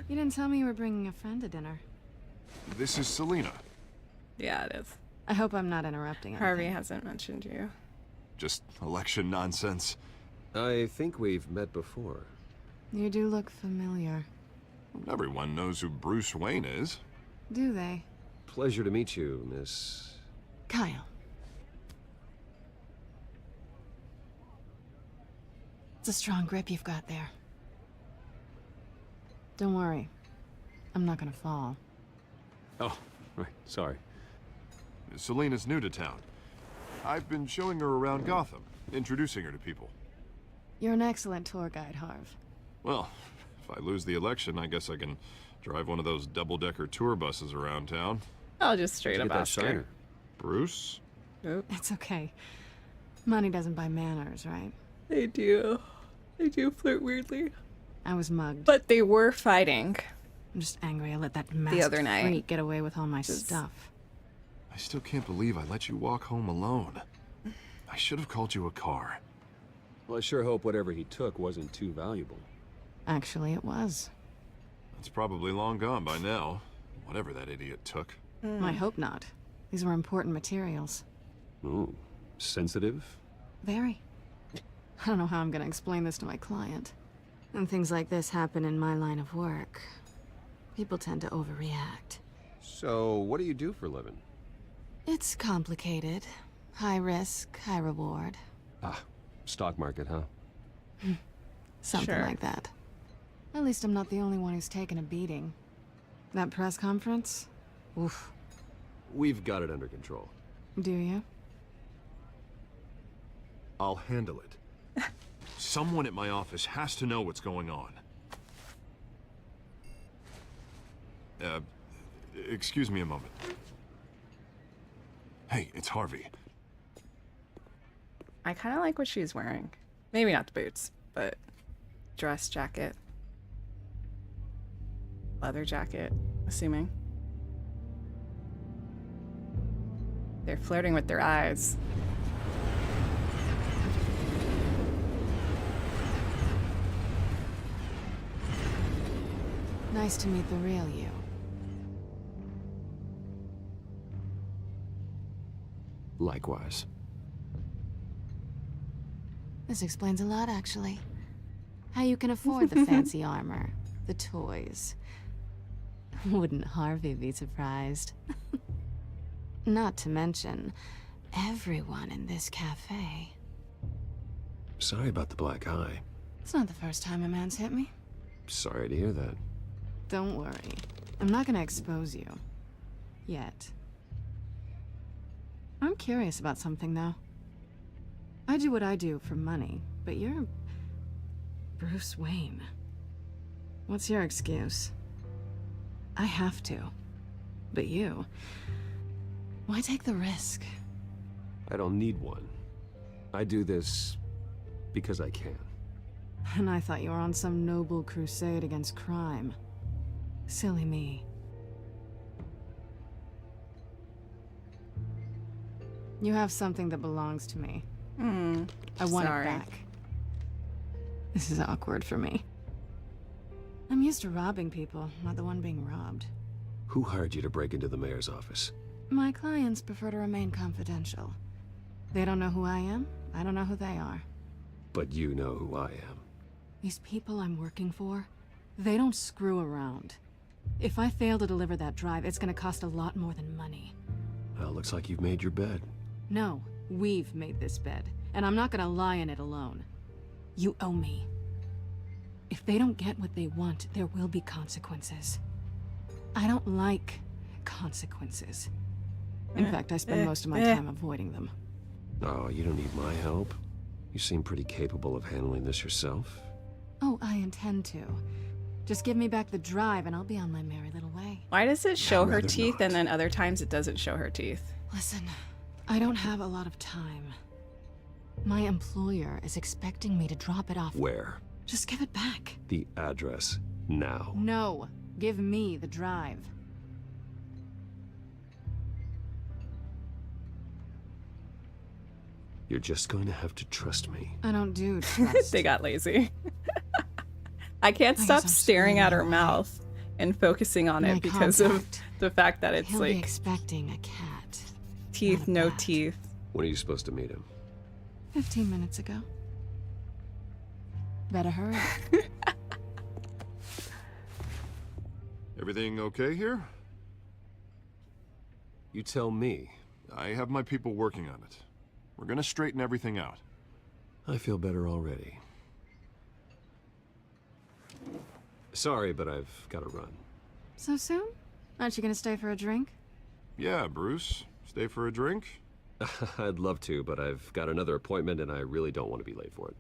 You didn't tell me you were bringing a friend to dinner. This is Selena. Yeah, it is. I hope I'm not interrupting Harvey anything. hasn't mentioned you. Just election nonsense. I think we've met before. You do look familiar. Everyone knows who Bruce Wayne is. Do they? Pleasure to meet you, Miss... Kyle. It's a strong grip you've got there. Don't worry. I'm not gonna fall. Oh, right, sorry. Selena's new to town. I've been showing her around Gotham, introducing her to people. You're an excellent tour guide, Harv. Well, if I lose the election, I guess I can drive one of those double-decker tour buses around town. I'll just straight Get up that ask her. shiner. Bruce? Nope. It's okay. Money doesn't buy manners, right? They do. They do flirt weirdly. I was mugged. But they were fighting. I'm just angry I let that masked other night. freak get away with all my stuff. I still can't believe I let you walk home alone. I should have called you a car. Well, I sure hope whatever he took wasn't too valuable. Actually, it was. It's probably long gone by now, whatever that idiot took. I hope not. These were important materials. Ooh, sensitive? Very. I don't know how I'm gonna explain this to my client. When things like this happen in my line of work, people tend to overreact. So, what do you do for a living? It's complicated. High risk, high reward. Ah, stock market, huh? Something Sure. like that. At least I'm not the only one who's taken a beating. That press conference? Oof. We've got it under control. Do you? I'll handle it. Someone at my office has to know what's going on. Excuse me a moment. Hey, it's Harvey. I kind of like what she's wearing. Maybe not the boots, but dress jacket. Leather jacket, assuming. They're flirting with their eyes. Nice to meet the real you. Likewise. This explains a lot, actually. How you can afford the fancy armor, the toys. Wouldn't Harvey be surprised? Not to mention, everyone in this cafe. Sorry about the black eye. It's not the first time a man's hit me. Sorry to hear that. Don't worry. I'm not gonna expose you. Yet. I'm curious about something, though. I do what I do for money, but you're... Bruce Wayne. What's your excuse? I have to. But you... Why take the risk? I don't need one. I do this because I can. And I thought you were on some noble crusade against crime. Silly me. You have something that belongs to me. I want it back. This is awkward for me. I'm used to robbing people, not the one being robbed. Who hired you to break into the mayor's office? My clients prefer to remain confidential. They don't know who I am, I don't know who they are. But you know who I am. These people I'm working for, they don't screw around. If I fail to deliver that drive, it's gonna cost a lot more than money. Well, looks like you've made your bed. No, we've made this bed, and I'm not gonna lie in it alone. You owe me. If they don't get what they want, there will be consequences. I don't like consequences. In fact, I spend most of my time avoiding them. Oh, you don't need my help. You seem pretty capable of handling this yourself. Oh, I intend to. Just give me back the drive and I'll be on my merry little way. Why does it show her rather teeth not. and then other times it doesn't show her teeth? Listen, I don't have a lot of time. My employer is expecting me to drop it off. Where? Just give it back. The address. Now. No, give me the drive. You're just going to have to trust me. I don't do trust. They got lazy. I can't stop staring at her mouth and focusing on it because of the fact that it's He'll be like expecting a cat. teeth, no teeth. When are you supposed to meet him? 15 minutes ago. Better hurry. Everything okay here? You tell me. I have my people working on it. We're gonna straighten everything out. I feel better already. Sorry, but I've got to run. So soon? Aren't you gonna stay for a drink? Yeah, Bruce. Stay for a drink? I'd love to, but I've got another appointment and I really don't want to be late for it.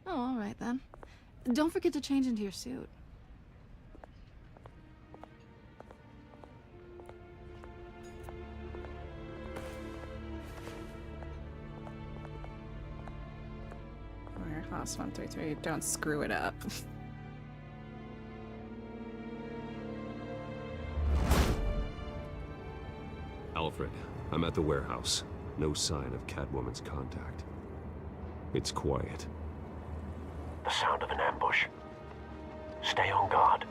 Oh, all right then. Don't forget to change into your suit. Warehouse 133. Don't screw it up. Alfred, I'm at the warehouse. No sign of Catwoman's contact. It's quiet. The sound of an ambush. Stay on guard.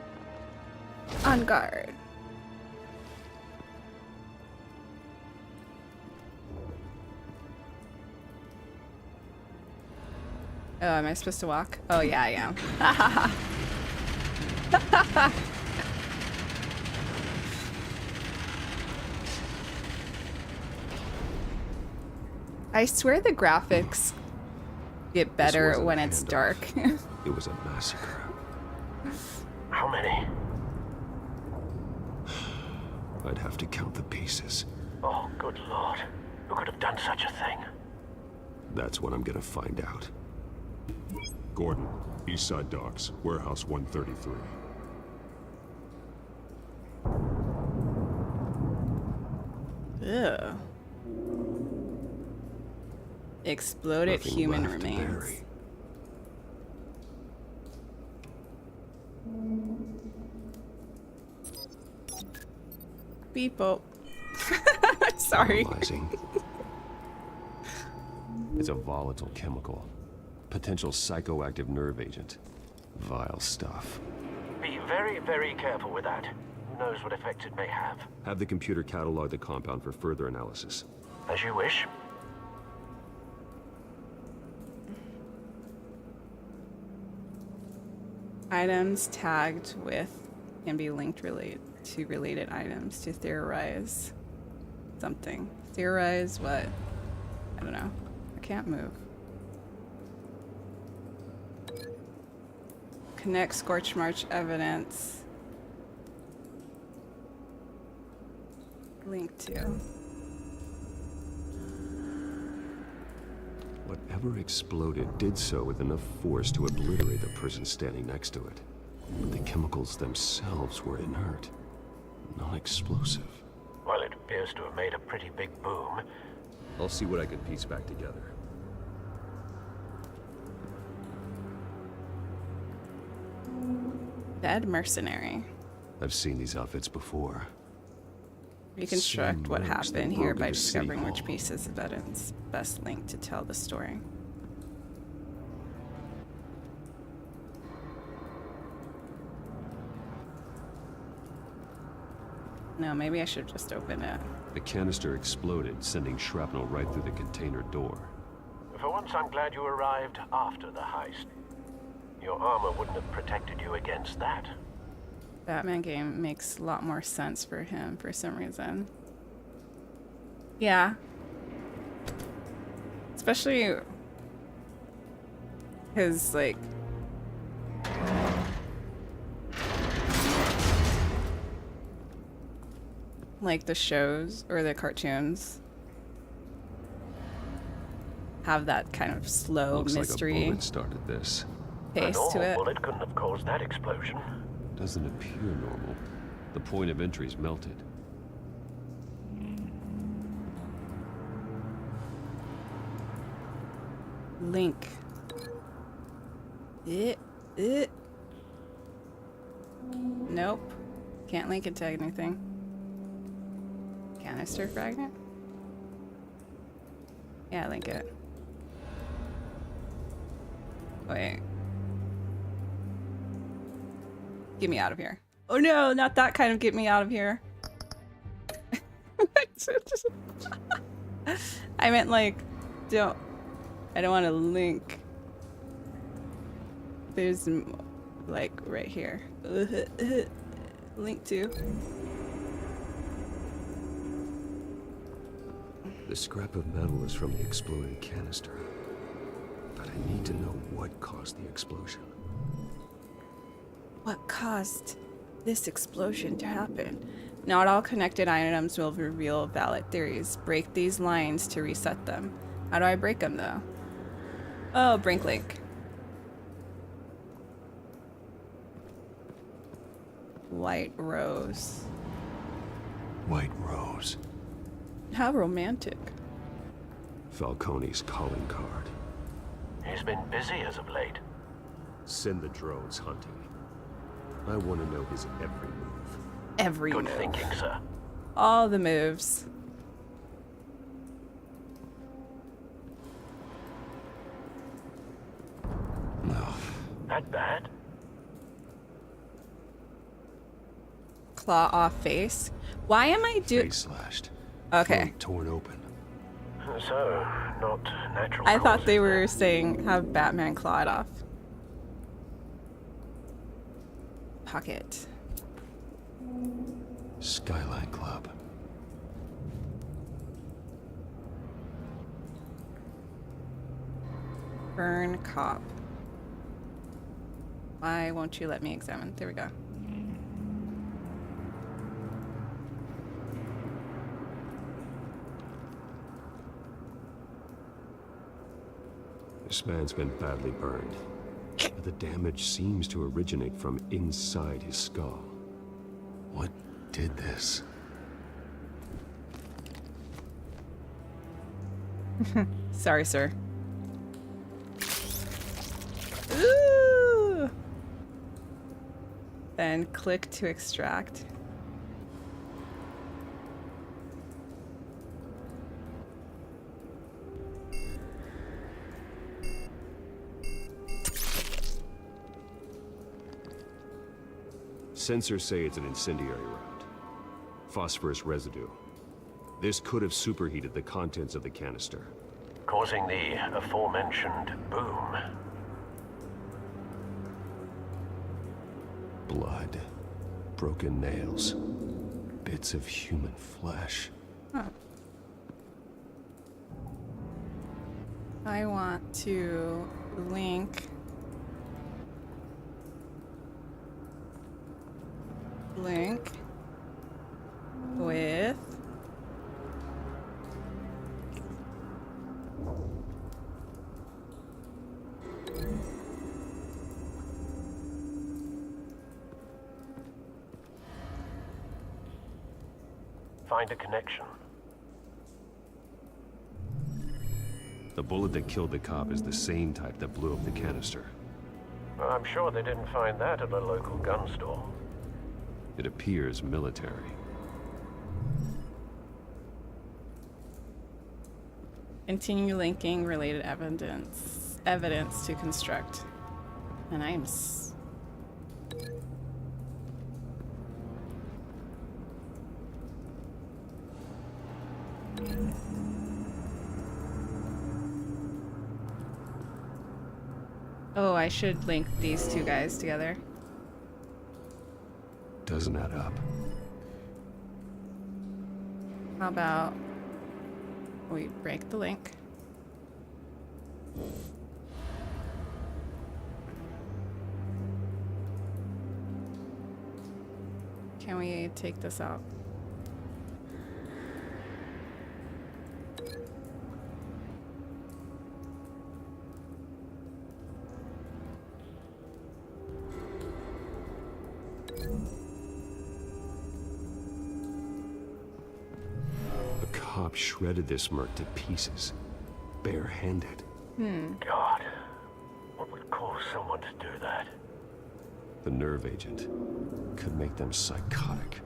On guard. Oh, am I supposed to walk? Oh, yeah, I am. I swear the graphics get better when it's dark. It was a massacre. How many? I'd have to count the pieces. Oh, good lord. Who could have done such a thing? That's what I'm gonna find out. Gordon, Eastside Docks, Warehouse 133. Ew. Exploded Nothing human left to remains. bury. Beep boop. Sorry. Analyzing. It's a volatile chemical. Potential psychoactive nerve agent. Vile stuff. Be very, very careful with that. Who knows what effects it may have. Have the computer catalog the compound for further analysis. As you wish. Items tagged with can be linked to related items to theorize something. Theorize what? I don't know. I can't move. Connect Scorch March evidence. Link to. Whatever exploded did so with enough force to obliterate the person standing next to it. But the chemicals themselves were inert, non-explosive. Well, it appears to have made a pretty big boom. I'll see what I can piece back together. Dead mercenary. I've seen these outfits before. Reconstruct what Moves that happened here broke by into City discovering which Hall. pieces of evidence best linked to tell the story. No, maybe I should just open it. The canister exploded, sending shrapnel right through the container door. For once, I'm glad you arrived after the heist. Your armor wouldn't have protected you against that. Batman game makes a lot more sense for him for some reason. Yeah. Especially his, like... like the shows or the cartoons have that kind of slow Looks mystery like a bullet started this. pace to it. A bullet couldn't have caused that explosion. Doesn't appear normal. The point of entry's melted. Link. Nope. Can't link it to anything. Canister fragment? Yeah, link it. Wait. Get me out of here. Oh no, not that kind of get me out of here. I meant like, I don't want to link. There's like right here. Link to. The scrap of metal is from the exploded canister. But I need to know what caused the explosion. What caused this explosion to happen? Not all connected items will reveal valid theories. Break these lines to reset them. How do I break them though? Oh, brink link. White rose. White rose. How romantic. Falcone's calling card. He's been busy as of late. Send the drones hunting. I want to know his every move. Every Good move. thinking, sir. All the moves. No. That bad? Claw off face. Why am I doing? Face slashed. Okay. Throat torn open. So, not natural I thought causes they then. were saying have Batman claw it off. Pocket. Skyline Club. Burn cop. Why won't you let me examine? There we go. This man's been badly burned. But the damage seems to originate from inside his skull. What did this? Sorry, sir. Ooh! Then click to extract. Sensors say it's an incendiary round. Phosphorus residue. This could have superheated the contents of the canister, causing the aforementioned boom. Blood. Broken nails. Bits of human flesh. Huh. I want to link with Find a connection. The bullet that killed the cop is the same type that blew up the canister. I'm sure they didn't find that at a local gun store. It appears military. continue linking related evidence to construct. And I'm Oh, I should link these two guys together. Doesn't add up. How about we break the link? Can we take this out? Cop shredded this merc to pieces, barehanded. God, what would cause someone to do that? The nerve agent could make them psychotic.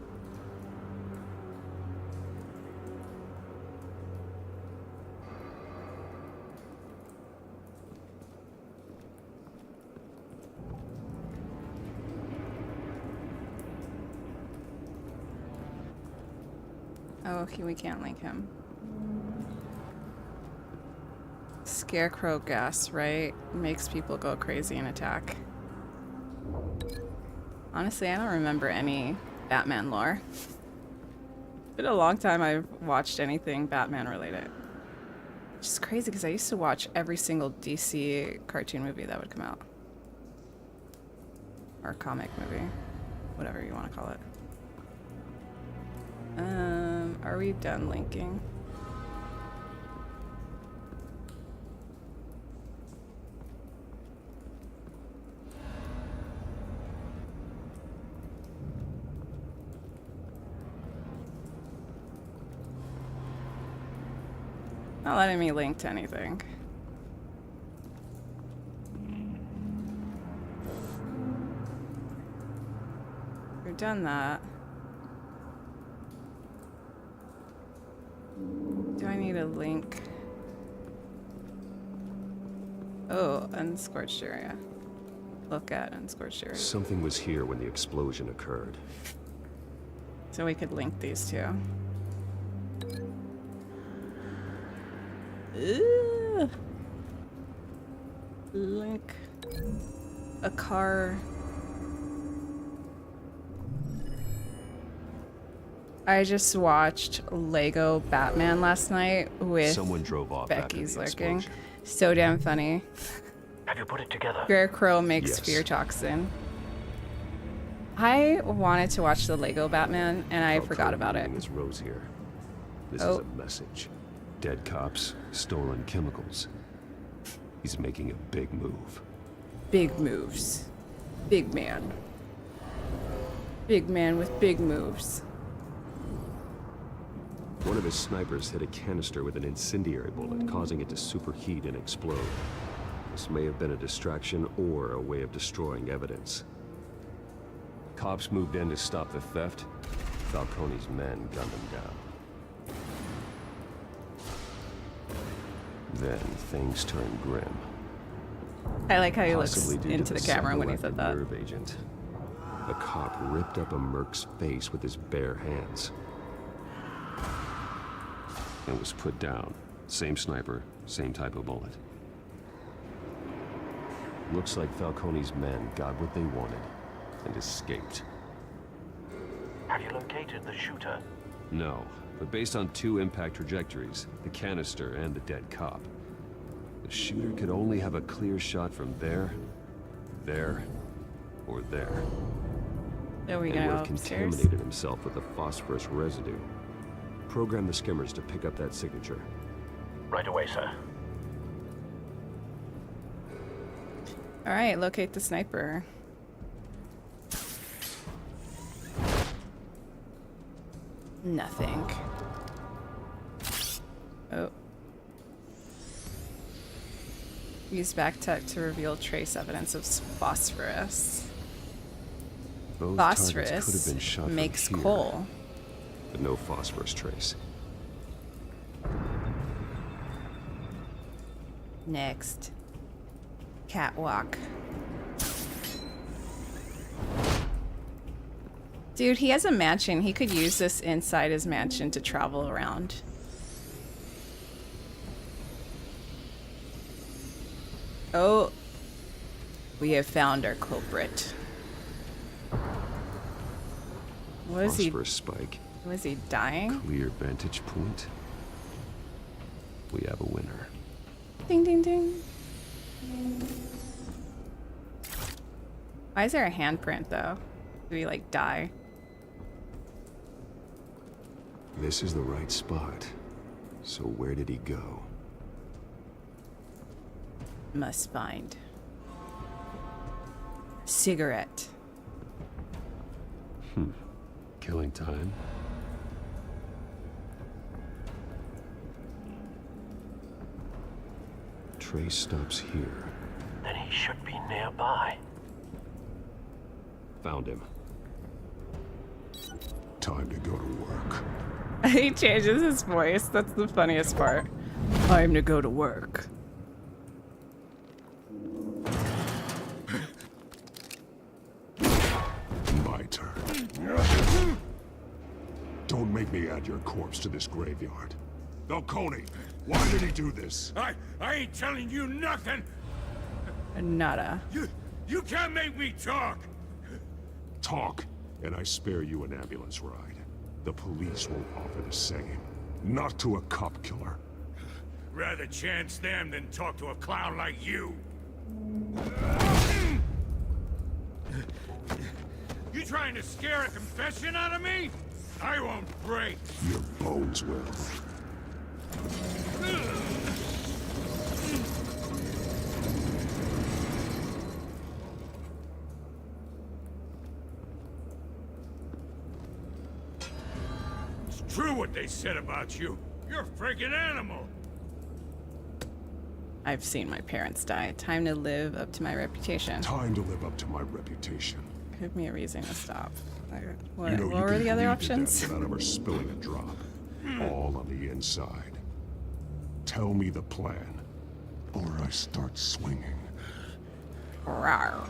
Oh, okay, we can't link him. Scarecrow gas, right? Makes people go crazy and attack. Honestly, I don't remember any Batman lore. It's been a long time I've watched anything Batman related. Which is crazy because I used to watch every single DC cartoon movie that would come out. Or comic movie. Whatever you want to call it. Are we done linking? Not letting me link to anything. We've done that. Do I need a link? Oh, unscorched area. Look at unscorched area. Something was here when the explosion occurred. So we could link these two. Ooh. Link a car. I just watched Lego Batman last night with Someone drove off Becky's after the lurking. explosion. So damn funny. Have you put it together? Scarecrow makes Yes. fear toxin. I wanted to watch the Lego Batman and I forgot about it. His rose here. This Oh. is a message. Dead cops, stolen chemicals. He's making a big move. Big moves. Big man. Big man with big moves. One of his snipers hit a canister with an incendiary bullet, causing it to superheat and explode. This may have been a distraction or a way of destroying evidence. Cops moved in to stop the theft. Falcone's men gunned him down. Then things turned grim. I like how he looks Possibly due to into the camera when he psychoactive said that. nerve agent. A cop ripped up a merc's face with his bare hands. And was put down. Same sniper, same type of bullet. Looks like Falcone's men got what they wanted and escaped. Have you located the shooter? No, but based on 2 impact trajectories, the canister and the dead cop, the shooter could only have a clear shot from there, or there. Are we And gonna would go have upstairs? contaminated himself with the phosphorus residue. Program the skimmers to pick up that signature. Right away, sir. All right, locate the sniper. Nothing. Oh. Use back tech to reveal trace evidence of phosphorus. Both targets could have Phosphorus been shot from makes here, coal. but no phosphorus trace. Next. Catwalk. Dude, he has a mansion. He could use this inside his mansion to travel around. Oh. We have found our culprit. Was he? Phosphorus spike. Was he dying? Clear vantage point. We have a winner. Ding, ding, ding. Why is there a handprint, though? Did he, like, die? This is the right spot. So where did he go? Must find. Cigarette. Killing time? Trace stops here. Then he should be nearby. Found him. Time to go to work. He changes his voice. That's the funniest part. Time to go to work. My turn. Don't make me add your corpse to this graveyard. Falcone, why did he do this? I ain't telling you nothing. Nada. You can't make me talk. Talk, and I spare you an ambulance ride. The police won't offer the same. Not to a cop killer. Rather chance them than talk to a clown like you. You trying to scare a confession out of me? I won't break. Your bones will. It's true what they said about you. You're a freaking animal. I've seen my parents die. Time to live up to my reputation. Time to live up to my reputation. Give me a reason to stop. What, You know, what you were can the other bleed to death options? without ever spilling a drop. All on the inside. Tell me the plan, or I start swinging. Rawr.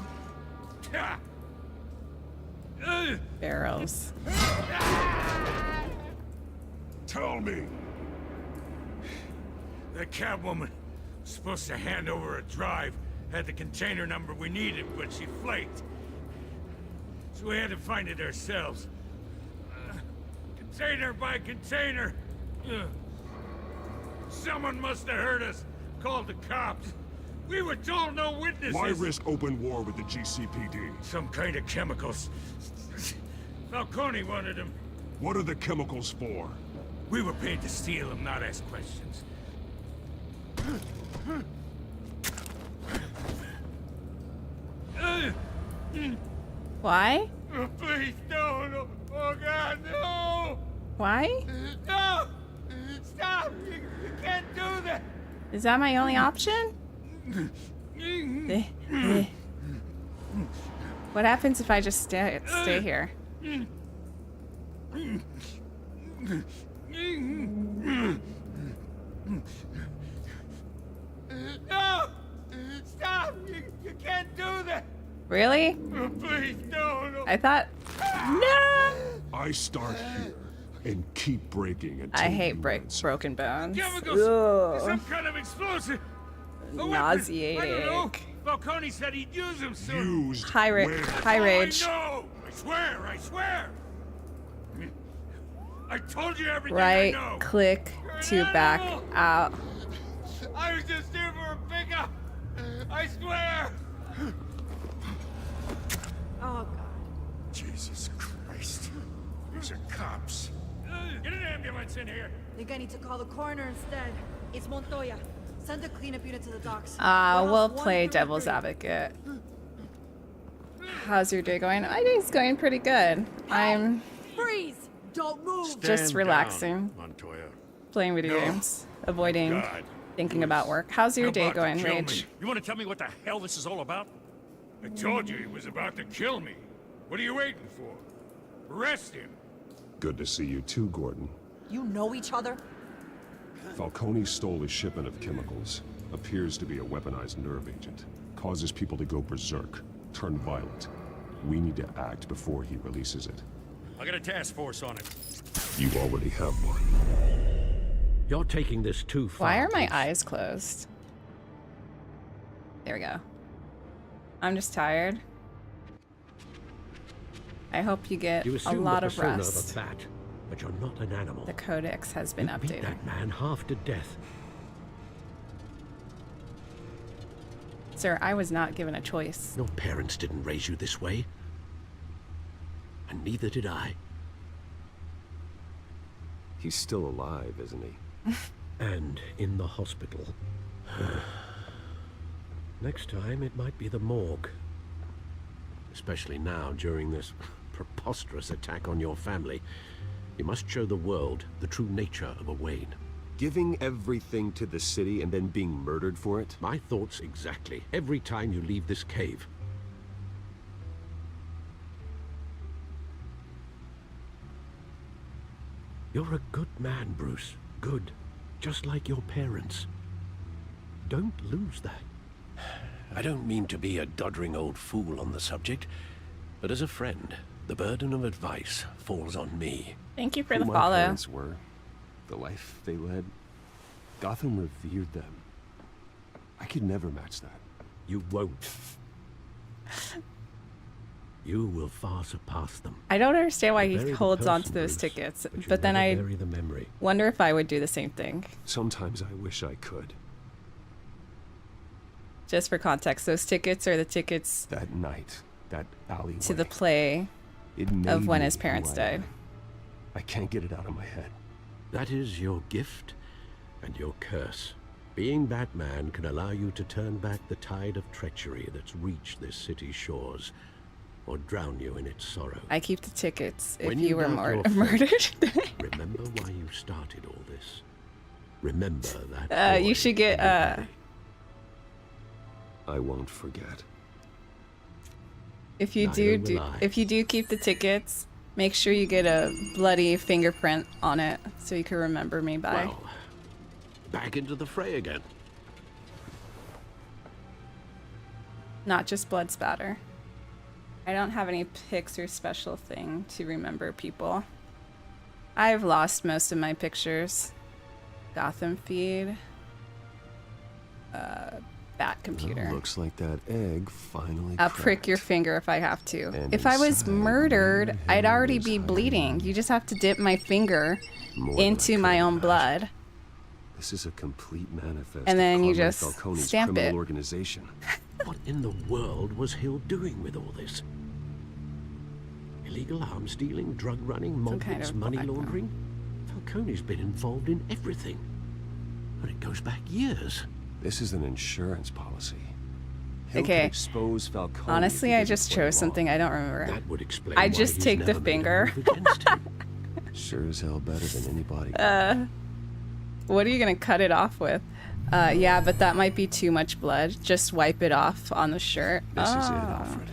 Barrels. Tell me. The Catwoman was supposed to hand over a drive, had the container number we needed, but she flaked. So we had to find it ourselves. Container by container. Someone must have heard us, called the cops. We were told no witnesses. Why risk open war with the GCPD? Some kind of chemicals. Falcone wanted them. What are the chemicals for? We were paid to steal them, not ask questions. Why? Oh, please, no. Oh, God, no. Why? No! Stop! You can't do that! Is that my only option? What happens if I just stay here? No! Stop! You can't do that! Really? Oh, please, no. I thought... No! I start here and keep breaking until I hate you broken bones. Chemicals! Ugh. Some kind of explosive! A weapon. Nauseating. I don't know. Falcone said he'd use them soon. High rage. I swear! I told you everything I Right know. click to back out. I was just here for a pickup. I swear. Oh, God. Jesus Christ. These are cops. Get an ambulance in here. Think I need to call the coroner instead. It's Montoya. Send a cleanup unit to the docks. We'll play devil's advocate. How's your day going? My day's going pretty good. I'm Freeze! Don't move! just relaxing. Montoya. Playing video games. Avoiding thinking about work. How's your day going, Rage? You want to tell me what the hell this is all about? I told you he was about to kill me. What are you waiting for? Arrest him. Good to see you too, Gordon. You know each other? Falcone stole a shipment of chemicals. Appears to be a weaponized nerve agent. Causes people to go berserk, turn violent. We need to act before he releases it. I got a task force on it. You already have one. You're taking this too far. Why are my eyes closed? There we go. I'm just tired. I hope you get You a assume lot the of persona rest. of a bat, but you're not an animal. The codex has been You beat updated. that man half to death. Sir, I was not given a choice. Your parents didn't raise you this way. And neither did I. He's still alive, isn't he? And in the hospital. Next time, it might be the morgue. Especially now, during this preposterous attack on your family. You must show the world the true nature of a Wayne. Giving everything to the city and then being murdered for it? My thoughts exactly. Every time you leave this cave. You're a good man, Bruce. Good. Just like your parents. Don't lose that. I don't mean to be a doddering old fool on the subject, but as a friend, the burden of advice falls on me. Thank you for Who the my follow. parents were, the life they led, Gotham revered them. I could never match that. You won't. You will far surpass them. I don't understand why he Bury the holds on to person, those Bruce, tickets, but you'll but then never I bury the memory. wonder if I would do the same thing. Sometimes I wish I could. Just for context, those tickets are the tickets That night, that alleyway. to the play It made of when me his who parents I died. am. I can't get it out of my head. That is your gift and your curse. Being Batman can allow you to turn back the tide of treachery that's reached this city's shores, or drown you in its sorrow. I keep the tickets if When you were doubt your fate, murdered. remember why you started all this. Remember that. You should get I won't forget. if you Neither do will I. if you do keep the tickets, make sure you get a bloody fingerprint on it so you can remember me by. Well, back into the fray again. Not just blood spatter. I don't have any pics or special thing to remember people. I've lost most of my pictures. Gotham feed. Bat computer. Well, looks like that egg finally I'll cracked. prick your finger if I have to. And If I was inside, murdered, I'd Henry already was be hiding bleeding. You just have to dip my finger more than I into could my own imagine. blood. This is a complete manifest And then of you Carmine just Falcone's stamp criminal it. organization. What in the world was Hill doing with all this? Illegal arms dealing, drug running, mob kind hits, of money blackmail. laundering? Falcone's been involved in everything. And it goes back years. This is an insurance policy. Hill Okay. could expose Falcone Honestly, if he I didn't just play chose along. something I don't remember. That would explain I why just he's take the never made a finger. move against him. Sure as hell better than anybody. What are you gonna cut it off with? Yeah, but that might be too much blood. Just wipe it off on the shirt. This is it, Ah. Alfred.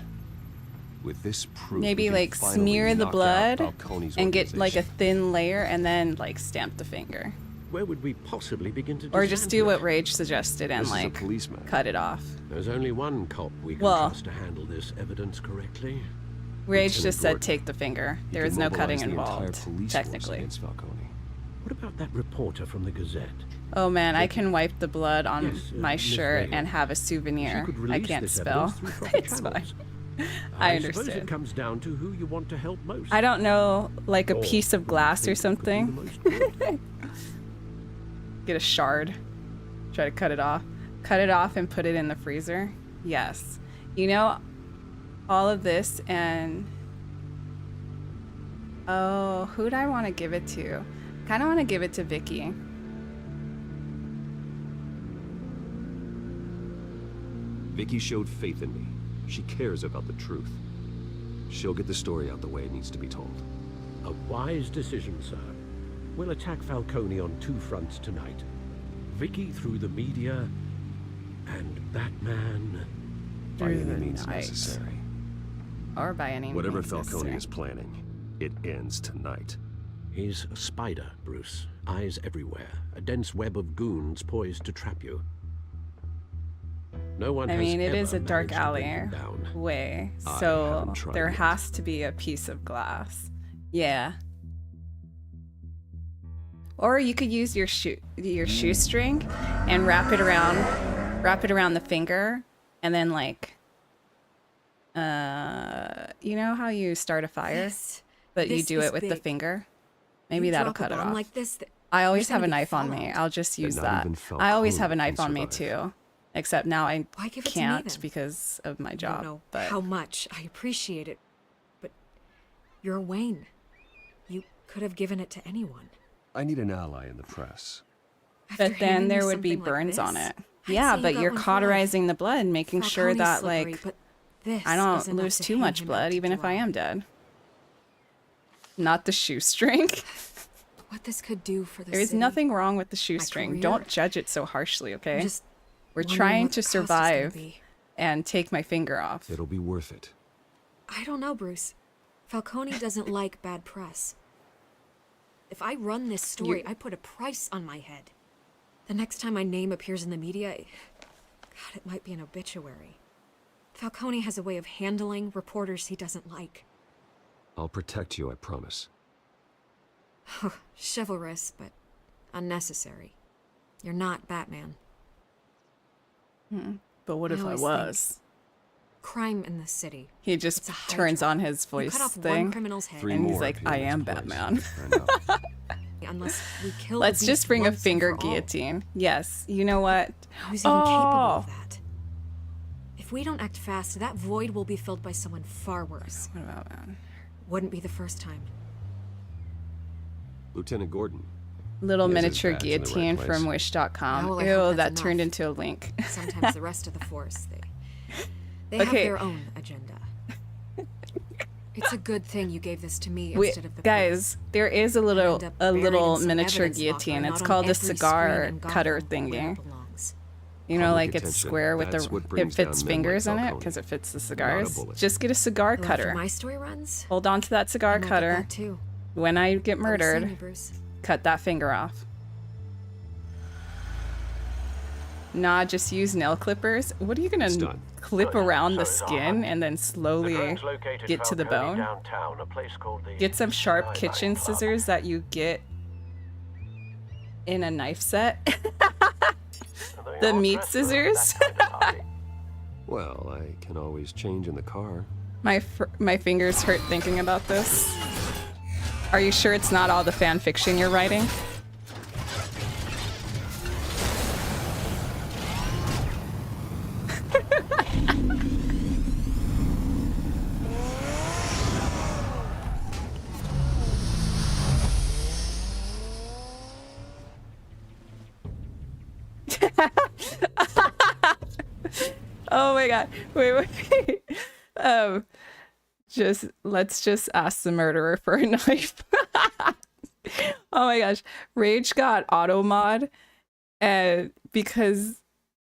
With this proof, Maybe we can like finally smear the knock out blood Falcone's and get like a organization. thin layer and then like stamp the finger. where would we possibly begin to Or just do dismantle what it? Rage suggested and This is a like policeman. cut it off. There's only one cop we can Well- trust to handle this evidence correctly. Rage Lieutenant just said Gordon. take the finger. He There can is no cutting mobilize the entire involved, police force technically. against Falcone. What about that reporter from the Gazette? Oh man, I can wipe the blood on Yes, my Miss shirt Vale. and have a She souvenir. could I release can't this spell. evidence through proper It's fine. channels. I suppose it understand. comes down to who you want to help most. I don't know, like a Or piece of glass or who you think could do the something. most good. Get a shard. Try to cut it off. Cut it off and put it in the freezer. Yes. You know, all of this and... Oh, who'd I want to give it to? Kind of want to give it to Vicky. Vicky showed faith in me. She cares about the truth. She'll get the story out the way it needs to be told. A wise decision, sir. We'll attack Falcone on two fronts tonight. Vicky through the media, and Batman... By Through any the means night. necessary. Or by any Whatever means Falcone necessary. is planning, it ends tonight. He's a spider, Bruce. Eyes everywhere. A dense web of goons poised to trap you. No one I has mean, it ever is a dark managed to alley bring him down. way, I so haven't tried there yet. has to be a piece of glass. Yeah. Or you could use your shoestring and wrap it around the finger, and then like, you know how you start a fire, but you this do is it with the big. finger. Maybe You that'll drop a cut it bomb off. like this, I always there's have a gonna be knife on me. fallout. I'll just use not that. even I always have a Falcone knife can on me survive. too, except now I Why give it to me, can't then? because of my I job. don't know But how much. I appreciate it. But you're Wayne. You could have given it to anyone. I need an ally in the press. After But then handing there me would be something like burns on this, it. I'd Yeah, say but you got you're one for life. cauterizing the blood, making sure Falcone's that slippery, like but this I is don't enough lose to too hang much him blood, out to even if I dry. am dead. Not the shoestring. What this could do for the There is city, nothing wrong with the shoestring. career. Don't judge it so harshly, okay? just We're wondering trying what to the cost is gonna survive be. and take my finger off. It'll be worth it. I don't know, Bruce. Falcone doesn't like bad press. If I run this story, I put a price on my head. The next time my name appears in the media, God, it might be an obituary. Falcone has a way of handling reporters he doesn't like. I'll protect you, I promise. Chivalrous, but unnecessary. You're not Batman. But what if I always was? think crime in the city. He just It's a turns hydra. on his You voice cut off one thing, criminal's head. and he's more like, appear "I in this am place." Batman." I know. Unless we kill Let's the just beast bring a once and finger for all. guillotine. Yes, you know what? Who's even capable of that? If we don't act fast, that void will be filled by someone far worse. What about that? Wouldn't be the first time. Lieutenant Gordon. Little He has his miniature badge in the right guillotine place. from wish.com. Oh, well, I Ew, hope that that's turned enough. into a link. Sometimes the rest of the force, they have Okay. their own agenda. It's a good thing you gave this to me Wait, instead of the guys, there is a little end up buried in some miniature evidence locker, guillotine. not It's on called a every screen cigar in cutter Gotham where it thingy. belongs. You know, Public like it's attention, square with that's the what it brings fits down men fingers like in it Falcone. because it fits the Not a cigars. bullet. Just get a cigar Well, after cutter. my story runs, Hold on to that cigar I might get cutter. that too. When I get I'll be seeing murdered, you, Bruce. cut that finger off. Nah, just use nail clippers. What are you gonna done. clip Good. around the So is skin Arthur. and then The slowly drone's located get to the Falcone bone? downtown, a place called the Get some sharp Nightlife kitchen Club. scissors that you get in a knife set. And they The are meat dressed for scissors. that kind of party. Well, I can always change in the car. My fingers hurt thinking about this. Are you sure it's not all the fan fiction you're writing? Oh my god. Wait. Let's just ask the murderer for a knife. Oh my gosh. Rage got auto mod because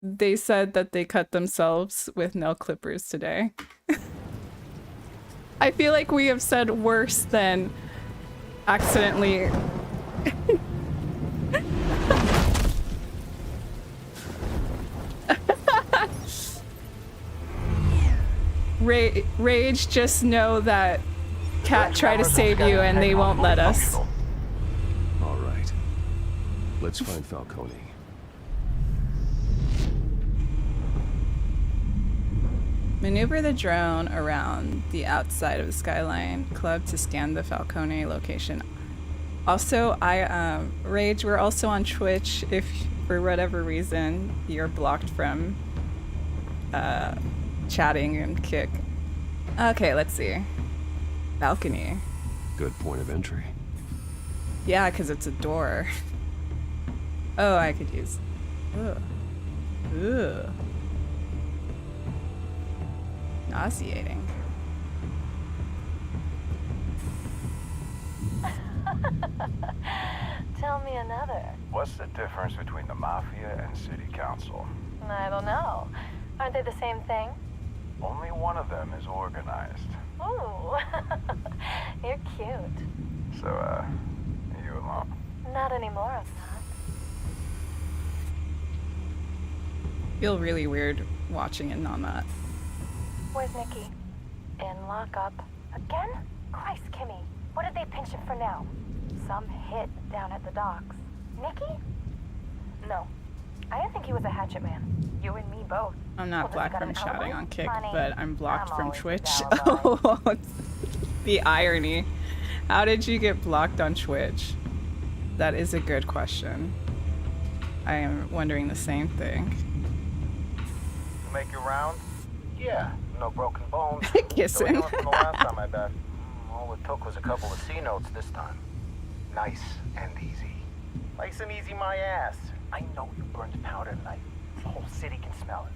they said that they cut themselves with nail clippers today. I feel like we have said worse than accidentally Rage, just know that Cat tried to save you and they won't let us. All right. Let's find Falcone. Maneuver the drone around the outside of the Skyline Club to scan the Falcone location. Also, Rage, we're also on Twitch if for whatever reason you're blocked from chatting and kick. Okay, let's see. Balcony. Good point of entry. Yeah, because it's a door. Oh, I could use... Ugh. Ugh. Nauseating. Tell me another. What's the difference between the Mafia and City Council? I don't know. Aren't they the same thing? Only one of them is organized. Ooh, you're cute. So, you alone? Not anymore, I'm not. Feel really weird watching it on that. Where's Nikki? In lockup. Again? Christ, Kimmy. What did they pinch him for now? Some hit down at the docks. Nikki? No. I didn't think he was a hatchet man. You and me both. I'm not blocked from chatting on Kick, Honey, but I'm blocked I'm from always Twitch. an alibi. Oh, the irony. How did you get blocked on Twitch? That is a good question. I am wondering the same thing. Make your round? Yeah, no broken bones. Kissing. Still healing from the last time, I bet. All it took was a couple of C notes this time. Nice and easy. Nice and easy, my ass. I know you burned powder tonight. The whole city can smell it.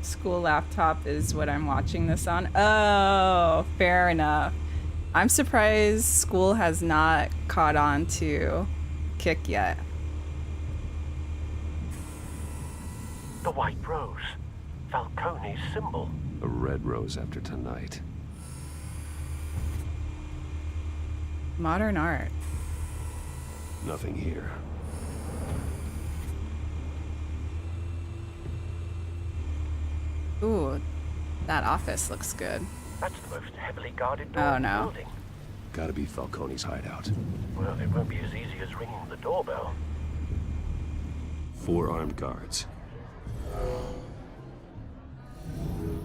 School laptop is what I'm watching this on. Oh, fair enough. I'm surprised school has not caught on to Kick yet. The white rose. Falcone's symbol. A red rose after tonight. Modern art. Nothing here. Ooh, that office looks good. That's the most heavily guarded door Oh in the no. building. Gotta be Falcone's hideout. Well, it won't be as easy as ringing the doorbell. 4 armed guards.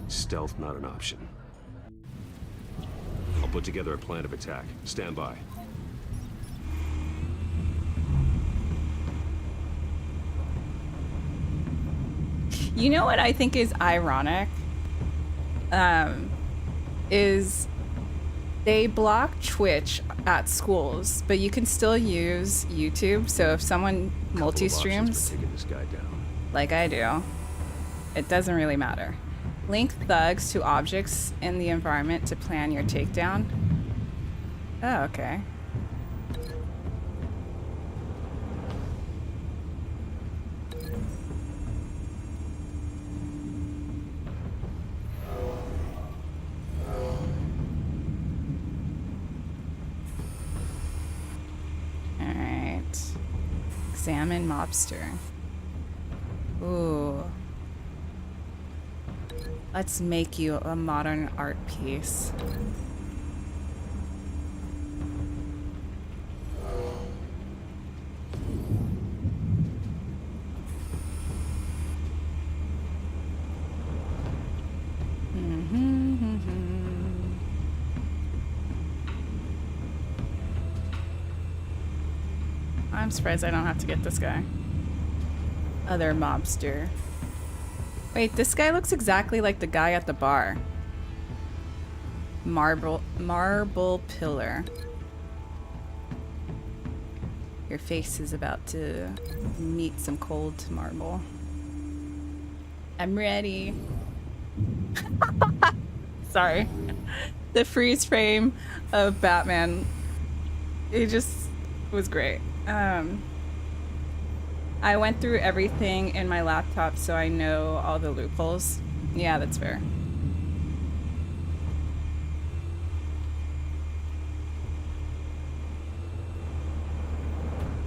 Stealth not an option. I'll put together a plan of attack. Stand by. You know what I think is ironic? Is they block Twitch at schools, but you can still use YouTube. So if someone multi-streams, Taking this guy down. like I do, it doesn't really matter. Link thugs to objects in the environment to plan your takedown. Oh, okay. Alright. Examine mobster. Ooh. Let's make you a modern art piece. I'm surprised I don't have to get this guy. Other mobster. Wait, this guy looks exactly like the guy at the bar. Marble pillar. Your face is about to meet some cold marble. I'm ready. Sorry. The freeze frame of Batman, it just was great. I went through everything in my laptop, so I know all the loopholes. Yeah, that's fair.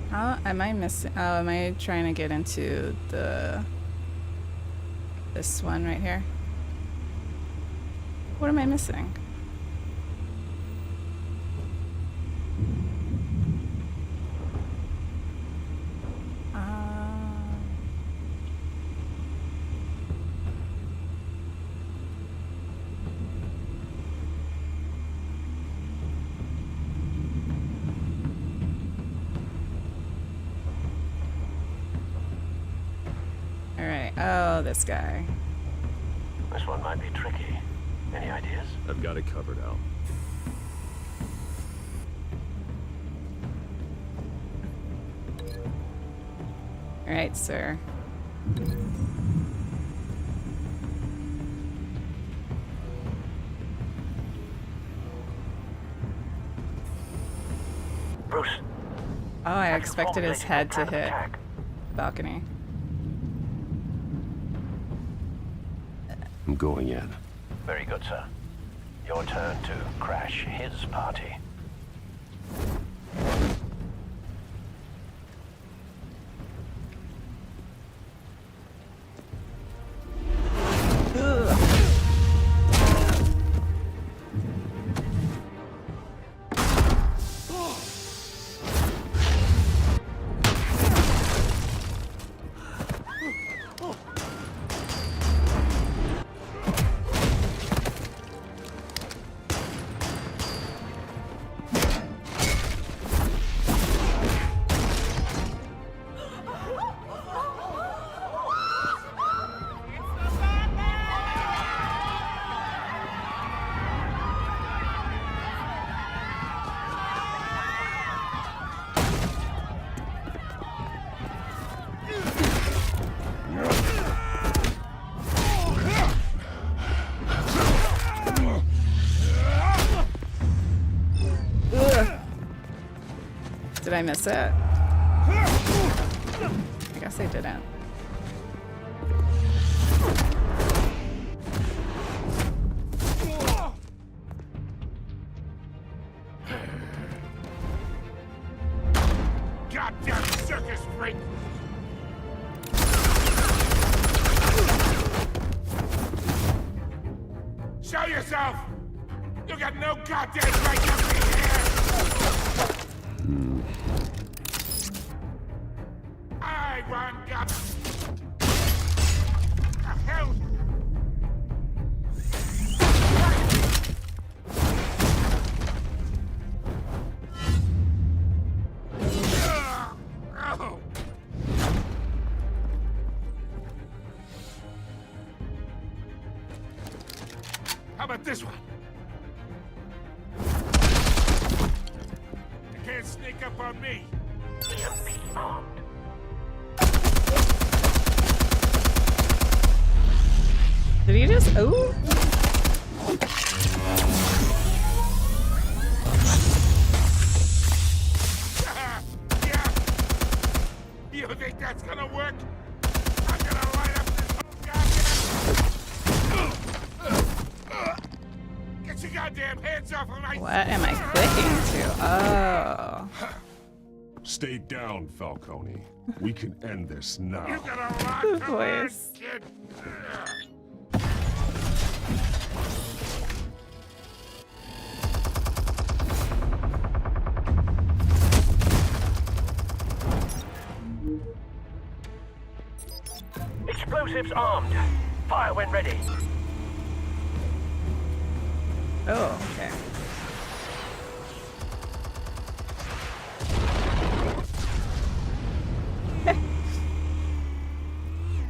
How am I missing? Oh, am I trying to get into the This one right here. What am I missing? Alright, oh, this guy. This one might be tricky. Any ideas? I've got it covered, Al. Alright, sir. Bruce. Oh, I expected his head to hit the balcony. I'm going in. Very good, sir. Your turn to crash his party. Did I miss it? I guess I didn't. Goddamn circus freak! Show yourself! You got no goddamn right to be here! I want God. The hell! Oh. How about this one? You can't sneak up on me. EMP armed. Did he just? Ooh. Yeah. You think that's gonna work? I'm gonna light up this whole goddamn. Get your goddamn hands off of my. What am I clicking to? Oh. Stay down, Falcone. We can end this now. You got a lot The to learn, voice. kid. Explosives armed. Fire when ready. Oh, okay.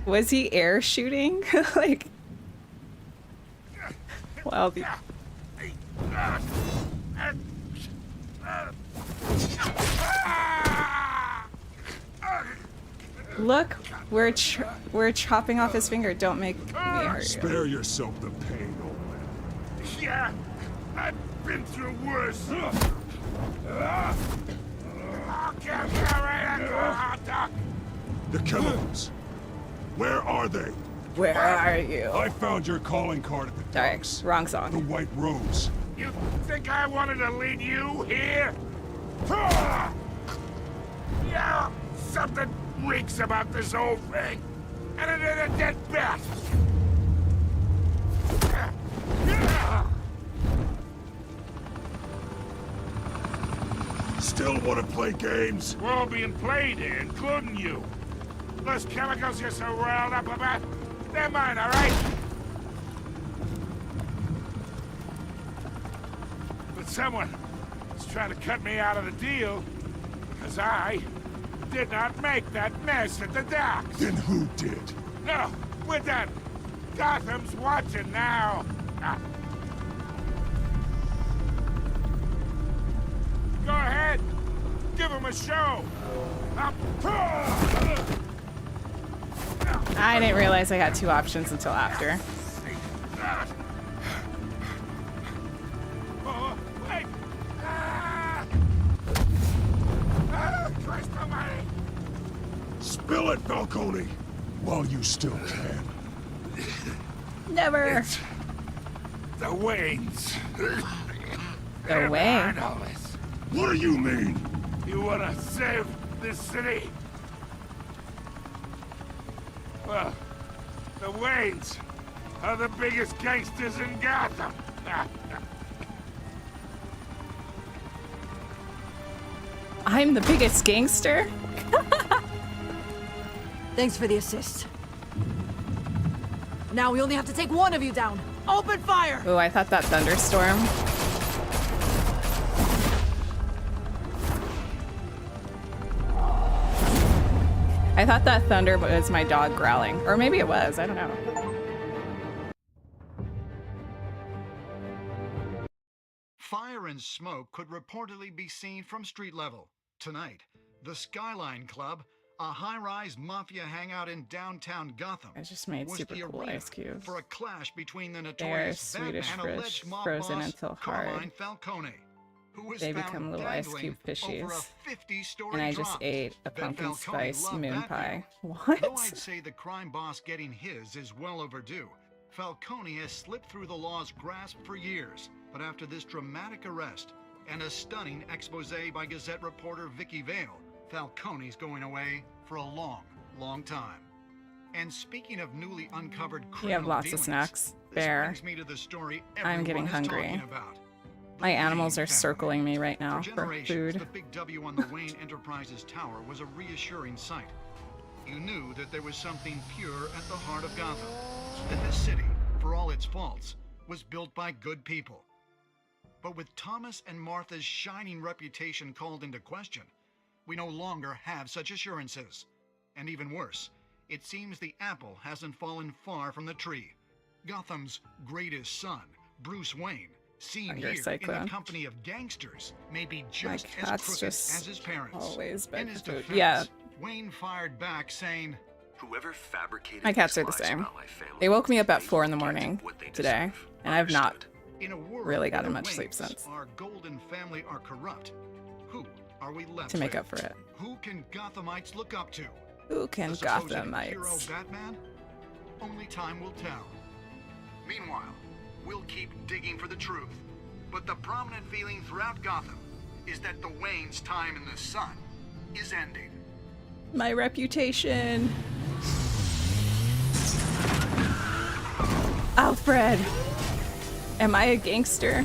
Was he air shooting? Like, well, the look, we're chopping off his finger. Don't make me hurt you. Spare yourself the pain, old man. Yeah, I've been through worse. I'll kill you right at the hot dog. The chemicals. Where are they? Where are you? I found your calling card at the Sorry, docks. wrong song. The White Rose. You think I wanted to lead you here? Yeah, something reeks about this whole thing. And it ain't a dead bat. want to play games? We're all being played here, including you. Those chemicals you're so riled up about, they're mine, all right? But someone is trying to cut me out of the deal because I did not make that mess at the docks. Then who did? No, we're done. Gotham's watching now. Go ahead. Give him a show. I didn't realize I had 2 options until after. Oh, wait. Christ almighty. Spill it, Falcone, while you still can. Never. It's the Waynes. The way. What do you mean? You want to save this city? Well, the Waynes are the biggest gangsters in Gotham. I'm the biggest gangster? Thanks for the assist. Now we only have to take one of you down. Open fire! Oh, I thought that thunderstorm. I thought that thunder was my dog growling. Or maybe it was, I don't know. Fire and smoke could reportedly be seen from street level. Tonight, the Skyline Club, a high-rise mafia hangout in downtown Gotham, I just made was super the cool arena ice cubes. for a clash between the They are notorious Batman Swedish and fish, alleged mob frozen boss until hard. Carmine Falcone, who was They found become little ice cube dangling over fishies. a 50-story And I just drop. ate a Bet pumpkin Falcone spice loved moon that pie. view. What? Though I'd say the crime boss getting his is well overdue, Falcone has slipped through the law's grasp for years. But after this dramatic arrest and a stunning expose by Gazette reporter Vicky Vale, Falcone's going away for a long, long time. And speaking of newly uncovered criminal You have lots dealings, of snacks. this Bear. brings me to the story I'm getting everyone is hungry. talking about. My animals are circling me right now For for generations, food. the big W on the Wayne Enterprises tower was a reassuring sight. You knew that there was something pure at the heart of Gotham. That this city, for all its faults, was built by good people. But with Thomas and Martha's shining reputation called into question, we no longer have such assurances. And even worse, it seems the apple hasn't fallen far from the tree. Gotham's greatest son, Bruce Wayne, seen Hunger here in cyclone. the company of gangsters, may be My just as cat's crooked just as his parents. always In beg his for food. defense, Yeah, Wayne fired back saying, Whoever fabricated my cats these are the lies same. about my family, They woke me up at 4 in the morning today, and I've not in a world really where gotten the much sleep Waynes, since our golden family, are corrupt. Who are we left to make with? up for it. Who can Gothamites look up to? Who can The supposed hero Gothamites? Batman? Only time will tell. Meanwhile, we'll keep digging for the truth. But the prominent feeling throughout Gotham is that the Wayne's time in the sun is ending. My reputation. Alfred! Am I a gangster?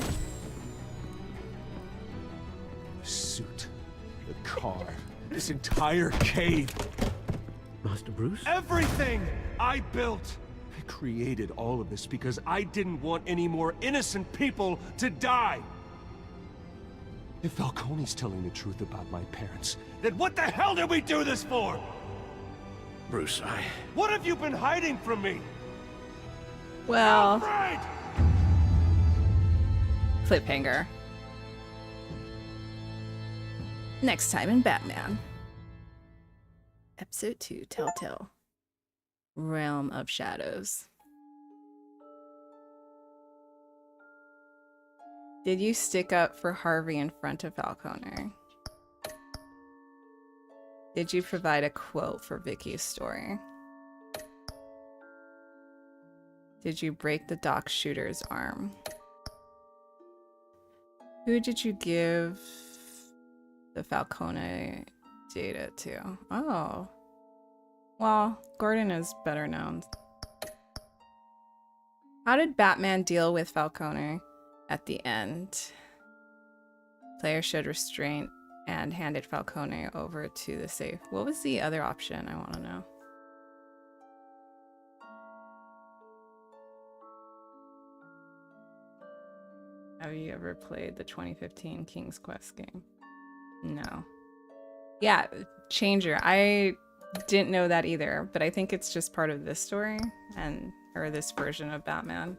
The suit, the car, this entire cave. Master Bruce? Everything I built! I created all of this because I didn't want any more innocent people to die! If Falcone's telling the truth about my parents, then what the hell did we do this for? Bruce, What have you been hiding from me? Well, Alfred! cliffhanger. Next time in Batman. Episode 2, Telltale. Realm of Shadows. Did you stick up for Harvey in front of Falcone? Did you provide a quote for Vicky's story? Did you break the dock shooter's arm? Who did you give the Falcone data to? Oh. Well, Gordon is better known. How did Batman deal with Falcone at the end? Players showed restraint and handed Falcone over to the safe. What was the other option? I want to know. Have you ever played the 2015 King's Quest game? No. Yeah, Changer. I didn't know that either, but I think it's just part of this story or this version of Batman.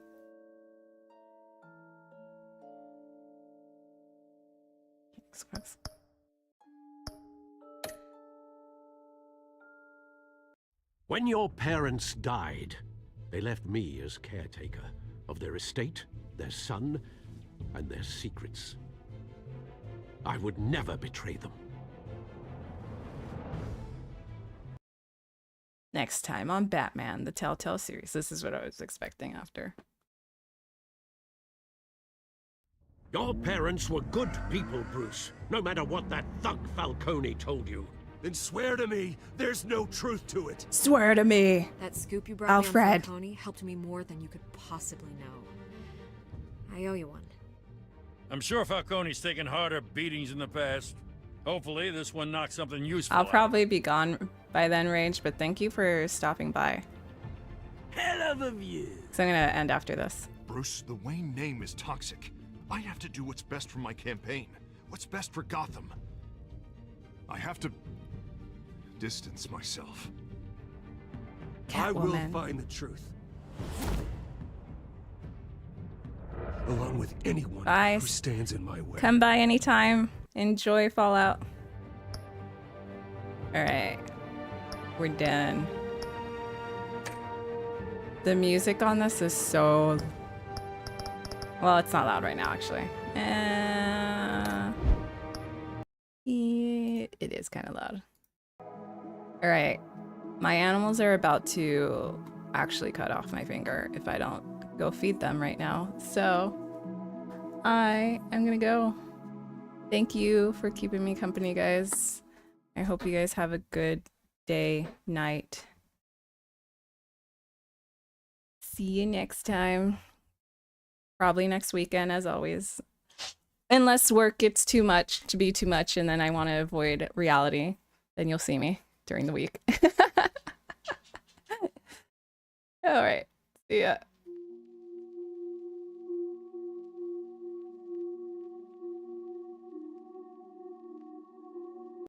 King's Quest. When your parents died, they left me as caretaker of their estate, their son, and their secrets. I would never betray them. Next time on Batman The Telltale Series. This is what I was expecting after. Your parents were good people, Bruce, no matter what that thug Falcone told you. Then swear to me there's no truth to it. Swear to me. That scoop you brought Alfred. me on Falcone helped me more than you could possibly know. I owe you one. I'm sure Falcone's taken harder beatings in the past. Hopefully this one knocks something useful I'll out. probably be gone by then, Rage, but thank you for stopping by. Hell of a view. So I'm gonna end after this. Bruce, the Wayne name is toxic. I have to do what's best for my campaign. What's best for Gotham. I have to distance myself. I will Catwoman. find the truth. Along with anyone Bye. who stands in my way. Come by anytime. Enjoy Fallout. Alright. We're done. The music on this is so... Well, it's not loud right now, actually. It is kind of loud. Alright. My animals are about to actually cut off my finger if I don't go feed them right now. So, I am gonna go. Thank you for keeping me company, guys. I hope you guys have a good day, night. See you next time. Probably next weekend, as always. Unless work gets too much to be too much and then I want to avoid reality, then you'll see me during the week. All right. See ya.